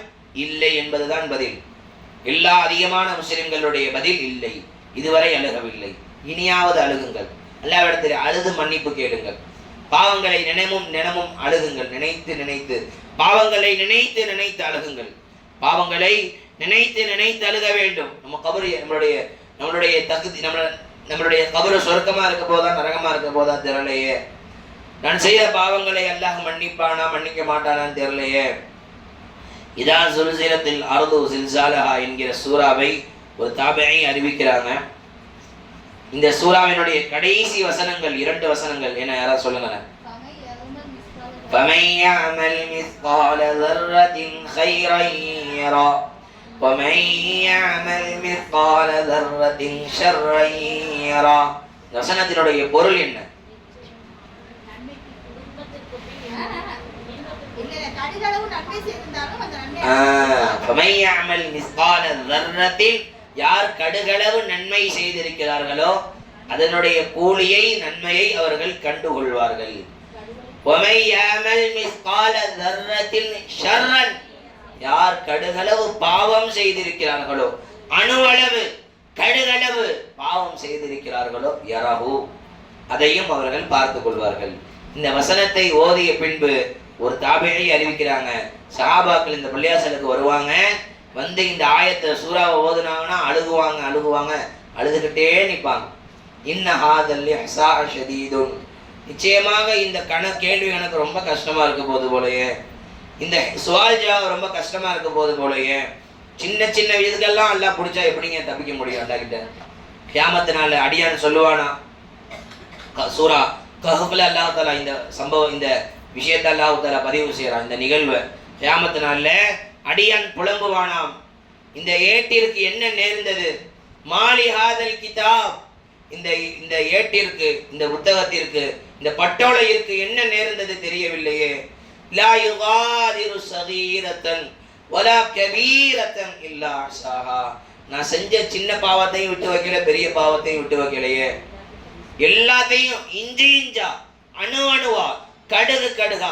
இல்லை என்பதுதான் பதில். எல்லா அதிகமான முஸ்லிம்களுடைய பதில் இல்லை, இதுவரை அழுகவில்லை. இனியாவது அழுகுங்கள், அல்லாவிடத்தில் அழுது மன்னிப்பு கேளுங்கள். பாவங்களை நினைமும் அழுகுங்கள், நினைத்து நினைத்து பாவங்களை நினைத்து நினைத்து அழுகுங்கள். பாவங்களை நினைத்து நினைத்து அழுக வேண்டும். நம்ம கபரு நம்மளுடைய தகுதி, நம்மளுடைய கபரு சொர்க்கமா இருக்க போதா நரகமா இருக்க போதா தெரியலையே. நான் செய்த பாவங்களை அல்லாஹ் மன்னிப்பானா மன்னிக்க மாட்டானான்னு தெரியலையே. இதான் சுல்சிலத்தில் அர்து சில்சாலஹா என்கிற சூறாவை ஒரு தாபிஈ அறிவிக்கிறாங்க. இந்த சூறாவினுடைய கடைசி வசனங்கள் 2 வசனங்கள் என்ன, யாராவது சொல்லுங்களேன். فَمَنْ يَعْمَلْ مِثْقَالَ ذَرَّةٍ خَيْرًا يَرَهُ وَمَنْ يَعْمَلْ مِثْقَالَ ذَرَّةٍ شَرًّا يَرَهُ. வசனத்தினுடைய பொருள் என்ன? فَمَنْ يَعْمَلْ مِثْقَالَ ذَرَّةٍ, யார் கடுகளவு நன்மை செய்திருக்கிறார்களோ அதனுடைய கூலியை நன்மையை அவர்கள் கண்டுகொள்வார்கள். وَمَنْ يَعْمَلْ مِثْقَالَ ذَرَّةٍ شَرًّا, யார் கடுகளவு பாவம் செய்திருக்கிறார்களோ, அணுவளவு கடுகளவு பாவம் செய்திருக்கிறார்களோ, யரஹு, அதையும் அவர்கள் பார்த்து கொள்வார்கள். இந்த வசனத்தை ஓதிய பின்பு ஒரு தாபிஈ அறிவிக்கிறாங்க, சஹாபாக்கள் இந்த பள்ளியாசலுக்கு வருவாங்க, வந்து இந்த ஆயத்தை சூறாவை ஓதுனாங்கன்னா அழுகுவாங்க, அழுதுகிட்டே நிற்பாங்க. இன்ன ஹாதல் இஹ்ஸா ஷதீதுன், நிச்சயமாக இந்த கேள்வி எனக்கு ரொம்ப கஷ்டமா இருக்க போது போலயே, இந்த சுவால் ஜவாப் ரொம்ப கஷ்டமா இருக்க போது போலயே, சின்ன சின்ன இதுக்கெல்லாம் அல்லாஹ் பிடிச்சா எப்படிங்க தப்பிக்க முடியும் அல்லாஹ் கிட்ட? கியாமத்து நாள் அடியான் சொல்லுவானா, சூரா கஹ்ஃப்ல அல்லாஹ் தஆலா இந்த சம்பவம், இந்த விஷயத்தை அல்லாஹ் தஆலா பதிவு செய்யறான். இந்த நிகழ்வு கியாமத்து நாள்ல அடியான் புலம்புவானாம், இந்த ஏட்டிற்கு என்ன நேர்ந்தது, மாலி ஹாதல் கிதாப், இந்த ஏட்டிற்கு, இந்த புத்தகத்திற்கு, இந்த பட்டோலையிற்கு என்ன நேர்ந்தது தெரியவில்லையே. லா யுகாதிரு ஸகீரத்தன் வலா கபீரத்தன் இல்லா அஹ்ஸாஹா, நான் செஞ்ச சின்ன பாவத்தையும் விட்டு வைக்கல, பெரிய பாவத்தையும் விட்டு வைக்கலையே, எல்லாத்தையும் இஞ்சி இஞ்சா அணுவா கடுகா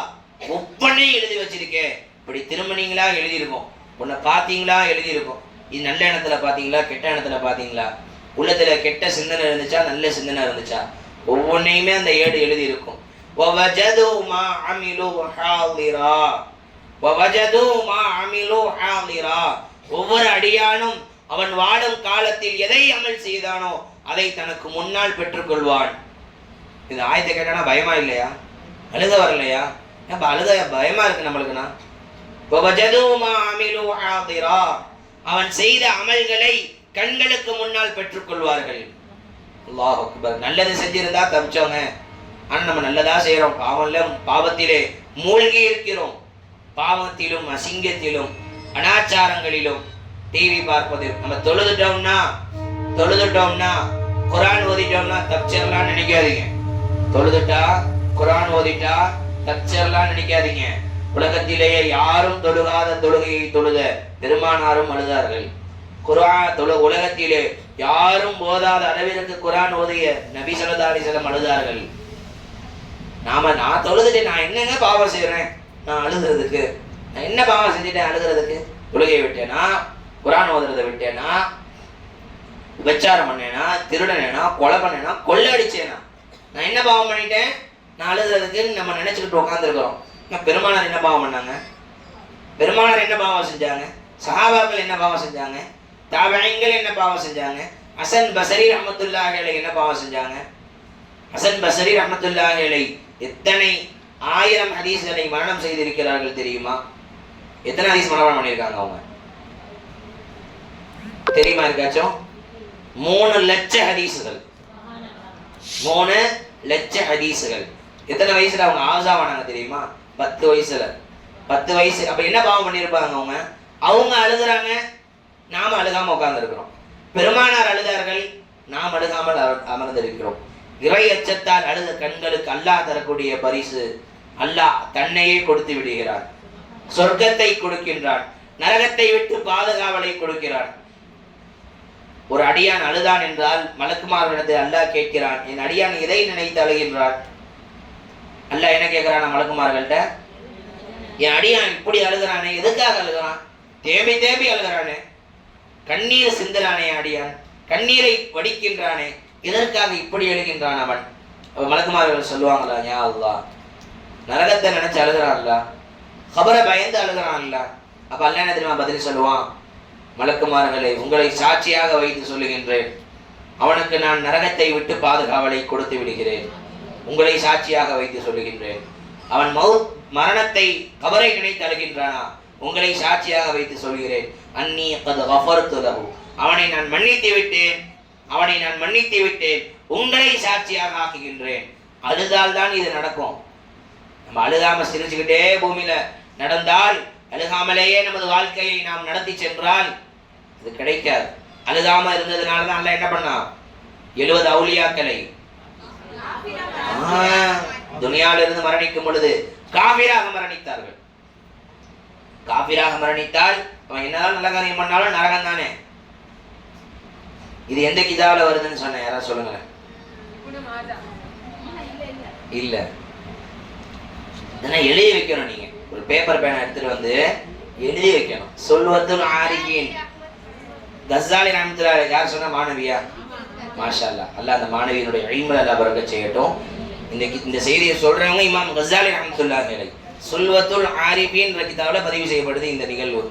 ஒப்பனை எழுதி வச்சிருக்கேன். இப்படி திரும்பினீங்களா எழுதியிருக்கோம், உன்னை பார்த்தீங்களா எழுதியிருக்கோம், இது நல்ல எண்ணத்துல பார்த்தீங்களா, கெட்ட எண்ணத்துல பார்த்தீங்களா? உள்ளத்துல கெட்ட சிந்தனை இருந்துச்சா, நல்ல சிந்தனை இருந்துச்சா? ஒவ்வொன்றையுமே அந்த ஏடு எழுதி இருக்கும். وَوَجَدُوا مَا عَمِلُوا حَاضِرًا وَوَجَدُوا مَا عَمِلُوا حَاضِرًا. ஒவ்வொரு அடியானும் அவன் வாடும் காலத்தில் எதை அமல் செய்தானோ அதை தனக்கு முன்னால் பெற்றுக்கொள்வான். இந்த ஆயத்தை கேட்டானா பயமா இல்லையா? அழுக வரலையா? அப்ப அழுக பயமா இருக்கு நம்மளுக்குன்னா. وَوَجَدُوا مَا عَمِلُوا حَاضِرًا. அவன் செய்த அமல்களை கண்களுக்கு முன்னால் பெற்றுக்கொள்வார்கள். அல்லாஹ் அக்பர். நல்லது செஞ்சிருந்தா தப்பிச்சோங்க. ஆனா நம்ம நல்லதா செய்யறோம், பாவத்திலே மூழ்கி இருக்கிறோம். பாவத்திலும் அசிங்கத்திலும் அனாச்சாரங்களிலும் டிவி பார்ப்பது. நம்ம தொழுதுட்டோம்னா குரான் ஓதிட்டோம்னா தப்பிச்சிடலாம் நினைக்காதீங்க. தொழுதுட்டா குரான் ஓதிட்டா தப்பிச்சிடலாம் நினைக்காதீங்க. உலகத்திலேயே யாரும் தொழுகாத தொழுகையை தொழுத பெருமானாரும் அழுதார்கள். உலகத்திலே யாரும் ஓதாத அளவிற்கு குரான் ஓதிய நபி ஸல்லல்லாஹு அலைஹி வஸல்லம் அழுதார்கள். நான் தொழுதுட்டேன், நான் என்னங்க பாவம் செய்யறேன்? நான் அழுகிறதுக்கு நான் என்ன பாவம் செஞ்சுட்டேன்? அழுகிறதுக்கு. தொழுகையை விட்டேனா, குரான் ஓதுறதை விட்டேனா, விபச்சாரம் பண்ணேனா, திருடனேனா, கொலை பண்ணேனா, கொள்ளை அடிச்சேனா, நான் என்ன பாவம் பண்ணிட்டேன்? நான் அழுகிறதுக்கு நம்ம நினைச்சுக்கிட்டு உட்காந்துருக்கிறோம். பெருமானார் என்ன பாவம் பண்ணாங்க? பெருமானார் என்ன பாவம் செஞ்சாங்க? சஹாபாக்கள் என்ன பாவம் செஞ்சாங்க? தாபிஈன்கள் என்ன பாவம் செஞ்சாங்க? ஹசன் பஸரி ரஹ்மத்துல்லாஹி அலைஹி என்ன பாவம் செஞ்சாங்க? ஹசன் பஸரி ரஹ்மத்துல்லாஹி அலைஹி எத்தனை 1000 ஹதீஸ்களை மரணம் செய்திருக்கிறார்கள் தெரியுமா? எத்தனை ஹதீஸ் மரணம் பண்ணியிருக்காங்க அவங்க தெரியுமா? இருக்காச்சும் 3 லட்சம் ஹதீஸ்கள். 3 லட்சம் ஹதீஸ்கள். எத்தனை வயசுல அவங்க ஆசாவானாங்க தெரியுமா? 10 வயசுல. 10 வயசு. அப்ப என்ன பாவம் பண்ணியிருப்பாங்க அவங்க? அவங்க அழுகுறாங்க, நாம அழுகாம உட்கார்ந்து இருக்கிறோம். பெருமானார் அழுதார்கள், நாம் அழுகாமல் அமர்ந்திருக்கிறோம். இறை அச்சத்தால் அழுத கண்களுக்கு அல்லாஹ் தரக்கூடிய பரிசு, அல்லாஹ் தன்னையே கொடுத்து விடுகிறான். சொர்க்கத்தை கொடுக்கின்றான், நரகத்தை விட்டு பாதுகாவலை கொடுக்கிறான். ஒரு அடியான் அழுதான் என்றால் மலக்குமார்களிடத்தில் அல்லாஹ் கேட்கிறான், என் அடியான் எதை நினைத்து அழுகின்றான்? அல்லாஹ் என்ன கேட்கிறான் மலக்குமார்கள்ட்ட? என் அடியான் இப்படி அழுகிறானே, எதுக்காக அழுகிறான்? தேம்பி தேம்பி அழுகிறானே, கண்ணீர் சிந்தலானே, அடியான் கண்ணீரை வடிக்கின்றானே, இதற்காக இப்படி எழுகின்றான் அவன். மலக்குமார்கள் சொல்லுவாங்களா, யா அல்லாஹ் நரகத்தை நினைச்சு அழுகிறான்ல, கபரை பயந்து அழுகிறான்ல. அப்ப அல்லாஹ் என்ன தெரியுமா பதில் சொல்லுவான்? மலக்குமார்களை உங்களை சாட்சியாக வைத்து சொல்லுகின்றேன், அவனுக்கு நான் நரகத்தை விட்டு பாதுகாவலை கொடுத்து விடுகிறேன். உங்களை சாட்சியாக வைத்து சொல்லுகின்றேன், அவன் மரணத்தை கபரை நினைத்து அழுகின்றானா? உங்களை சாட்சியாக வைத்து சொல்கிறேன், அன்னி கத் கஃபர்து லஹு, அவனை நான் மன்னித்து விட்டேன், உங்களை சாட்சியாக ஆக்குகின்றேன். அழுதால் தான் இது நடக்கும். நம்ம அழுகாம சிரிச்சுக்கிட்டே பூமியில நடந்தால், அழுகாமலேயே நமது வாழ்க்கையை நாம் நடத்தி சென்றால் இது கிடைக்காது. அழுகாம இருந்ததுனால தான் அல்லாஹ் என்ன பண்ணா? 70 அவுலியாக்களை துனியாவில இருந்து மரணிக்கும் பொழுது காபிராக மரணித்தார்கள். காபிராக மரணித்தால் அவன் என்னதான் நல்ல காரியம் பண்ணாலும் நரகம் தானே. இது எந்த கிதாபில் வருதுன்னு சொன்ன யாராவது சொல்லுங்களேன். இல்ல, இதெல்லாம் எழுதி வைக்கணும். நீங்க ஒரு பேப்பர் பேனை எடுத்துட்டு வந்து எழுதி வைக்கணும். சொல்வத்துல் ஆரிஃபீன் கஸ்ஸாலி ரஹ்மத்துல்லாஹி யார் சொன்ன? மாணவியா? மாஷா அல்லாஹ். அல்லாஹ் அந்த மாணவியினுடைய இல்முல அல்லாஹ் பரக்கத் செய்யட்டும். இந்த செய்தியை சொல்றவங்க இமாம் கஸ்ஸாலி ரஹ்மத்துல்லாஹி அலைஹி சொல்வத்துல் ஆரிஃபீன் என்ற கிதாபில் பதிவு செய்யப்படுது இந்த நிகழ்வு.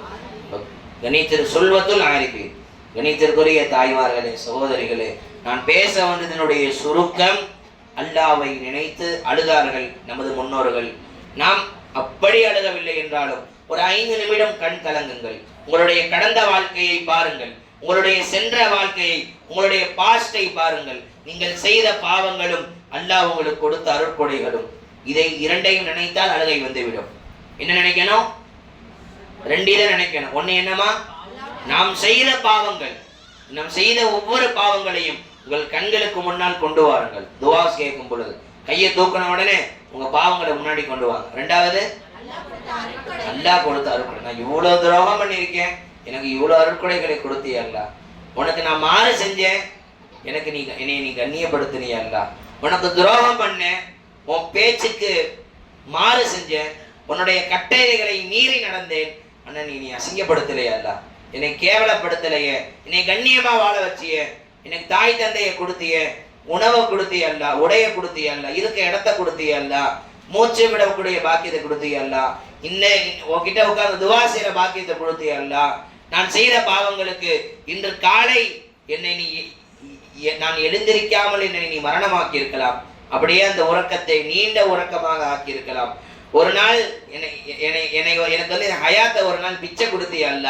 சொல்வத்துல் ஆரிஃபீன். கணித்திற்குரிய தாய்மார்களே, சகோதரிகளே, நான் பேச வந்ததனுடைய சுருக்கம், அல்லாஹ்வை நினைத்து அழுதார்கள் நமது முன்னோர்கள். நாம் அப்படி அழுகவில்லை என்றாலும் ஒரு 5 நிமிடம் கண் கலங்குங்கள். உங்களுடைய கடந்த வாழ்க்கையை பாருங்கள், உங்களுடைய சென்ற வாழ்க்கையை, உங்களுடைய பாஸ்டை பாருங்கள். நீங்கள் செய்த பாவங்களும் அல்லாஹ் உங்களுக்கு கொடுத்த அருட்கொடைகளும், இதை இரண்டையும் நினைத்தால் அழுகை வந்துவிடும். என்ன நினைக்கணும்? 2 இதை நினைக்கணும். ஒண்ணு என்னமா? நாம் செய்த பாவங்கள், நாம் செய்த ஒவ்வொரு பாவங்களையும் உங்கள் கண்களுக்கு முன்னால் கொண்டு வாருங்கள். துஆ கேட்கும் பொழுது கையை தூக்கின உடனே உங்க பாவங்களை முன்னாடி கொண்டு வாங்க. 2வது, அல்லாஹ் கொடுத்த அருட்கொடை. நான் இவ்வளவு துரோகம் பண்ணியிருக்கேன், எனக்கு இவ்வளவு அருட்கொடைகளை கொடுத்தியா அல்லாஹ். உனக்கு நான் மாறு செஞ்சேன், எனக்கு என்னை நீ கண்ணியப்படுத்தினியா அல்லாஹ். உனக்கு துரோகம் பண்ணேன், உன் பேச்சுக்கு மாறு செஞ்சேன், உன்னுடைய கட்டளைகளை மீறி நடந்தேன், ஆனா நீ அசிங்கப்படுத்தலையா அல்லாஹ். என்னை கேவலப்படுத்தலையே, என்னை கண்ணியமா வாழ வச்சிய, எனக்கு தாய் தந்தையை கொடுத்திய, உணவை கொடுத்திய அல்ல, உடைய கொடுத்திய அல்ல, இருக்க இடத்த கொடுத்திய அல்ல, மூச்சு விடக்கூடிய பாக்கியத்தை கொடுத்திய அல்ல, உன்கிட்ட உட்கார்ந்து துவா செய்யற பாக்கியத்தை கொடுத்திய அல்ல. நான் செய்த பாவங்களுக்கு இன்று காலை என்னை நான் எழுந்திருக்காமல் என்னை நீ மரணமாக்கி இருக்கலாம். அப்படியே அந்த உறக்கத்தை நீண்ட உறக்கமாக ஆக்கி இருக்கலாம். ஒரு நாள் எனக்கு வந்து ஹயாத்தை ஒரு நாள் பிச்சை கொடுத்திய அல்ல.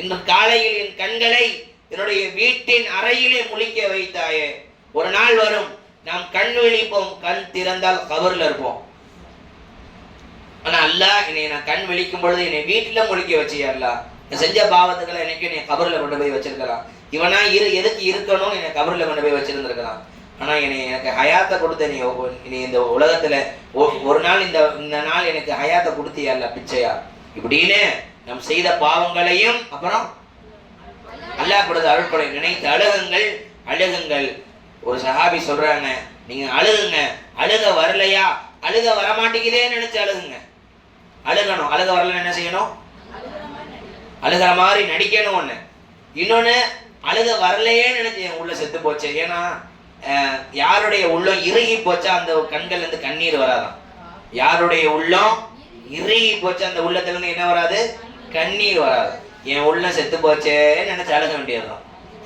இன்று காலையில் என் கண்களை என்னுடைய வீட்டின் அறையிலே முழிக்க வைத்தாயே. ஒரு நாள் வரும், நாம் கண் விழிப்போம், கண் திறந்தால் கபர்ல இருப்போம். ஆனா அல்லாஹ் நான் கண் விழிக்கும் பொழுது என்னை வீட்டுல முழிக்க வச்சியா அல்லாஹ். செஞ்ச பாவத்துக்களை எனக்கு என்னை கபர்ல கொண்டு போய் வச்சிருக்கலாம். இவனா எதுக்கு இருக்கணும், என்னை கபர்ல கொண்டு போய் வச்சிருந்திருக்கலாம். ஆனா எனக்கு ஹயாத்தை கொடுத்த நீ இந்த உலகத்துல ஒரு நாள் இந்த நாள் எனக்கு ஹயாத்தை கொடுத்தியா அல்ல பிச்சையா. இப்படின்னு நம் செய்த பாவங்களையும் அப்புறம் அல்லாஹ் கொடுத்த அருட்படை நினைத்து அழுகுங்கள். ஒரு சஹாபி சொல்றாங்க, நீங்க அழுகுங்க, அழுக வரலையா, அழுக வரமாட்டேங்குதே நினைச்சு அழுகுங்க. அழுகணும், அழுக வரலன்னு என்ன செய்யணும், அழுகிற மாதிரி நடிக்கணும். ஒண்ணு. இன்னொன்னு, அழுக வரலையே நினைச்சு என் உள்ள செத்து போச்சு. ஏன்னா யாருடைய உள்ளம் இறுகி போச்சா அந்த கண்கள் இருந்து கண்ணீர் வராதான். யாருடைய உள்ளம் இறுகி போச்சு அந்த உள்ளத்துல இருந்து என்ன வராது, கண்ணீர் வராது. என் உள்ளம் செத்து போச்சேன்னு நினைச்சு அழுக வேண்டியதுதான்.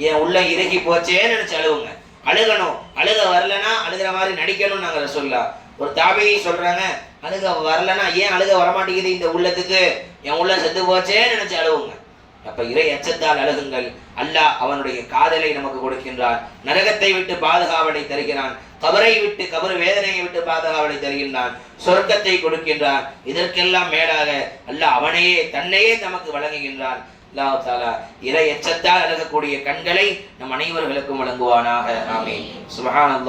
என் உள்ளம் இறுகி போச்சேன்னு நினைச்சு அழுகுங்க. அழுகணும், அழுக வரலன்னா அழுகிற மாதிரி நடிக்கணும்னு நாங்க சொல்லலாம். ஒரு தாபியை சொல்றாங்க, அழுக வரலன்னா ஏன் அழுக வரமாட்டேங்குது இந்த உள்ளத்துக்கு, என் உள்ள செத்து போச்சேன்னு நினைச்சு அழுவுங்க. அப்ப இறை அச்சத்தால் அழுகுங்கள். அல்லாஹ் அவனுடைய காதலை நமக்கு கொடுக்கின்றான். நரகத்தை விட்டு பாதுகாவலை தருகிறான். கபரை விட்டு, கபர் வேதனையை விட்டு பாதுகாவலை தருகின்றான். சொர்க்கத்தை கொடுக்கின்றான். இதற்கெல்லாம் மேலாக அல்லாஹ் அவனையே தன்னையே நமக்கு வழங்குகின்றான். அல்லாஹ் தஆலா இறை அச்சத்தால் அழுகக்கூடிய கண்களை நம் அனைவர்களுக்கும் வழங்குவானாக. ஆமீன். சுப்ஹானல்லாஹ்.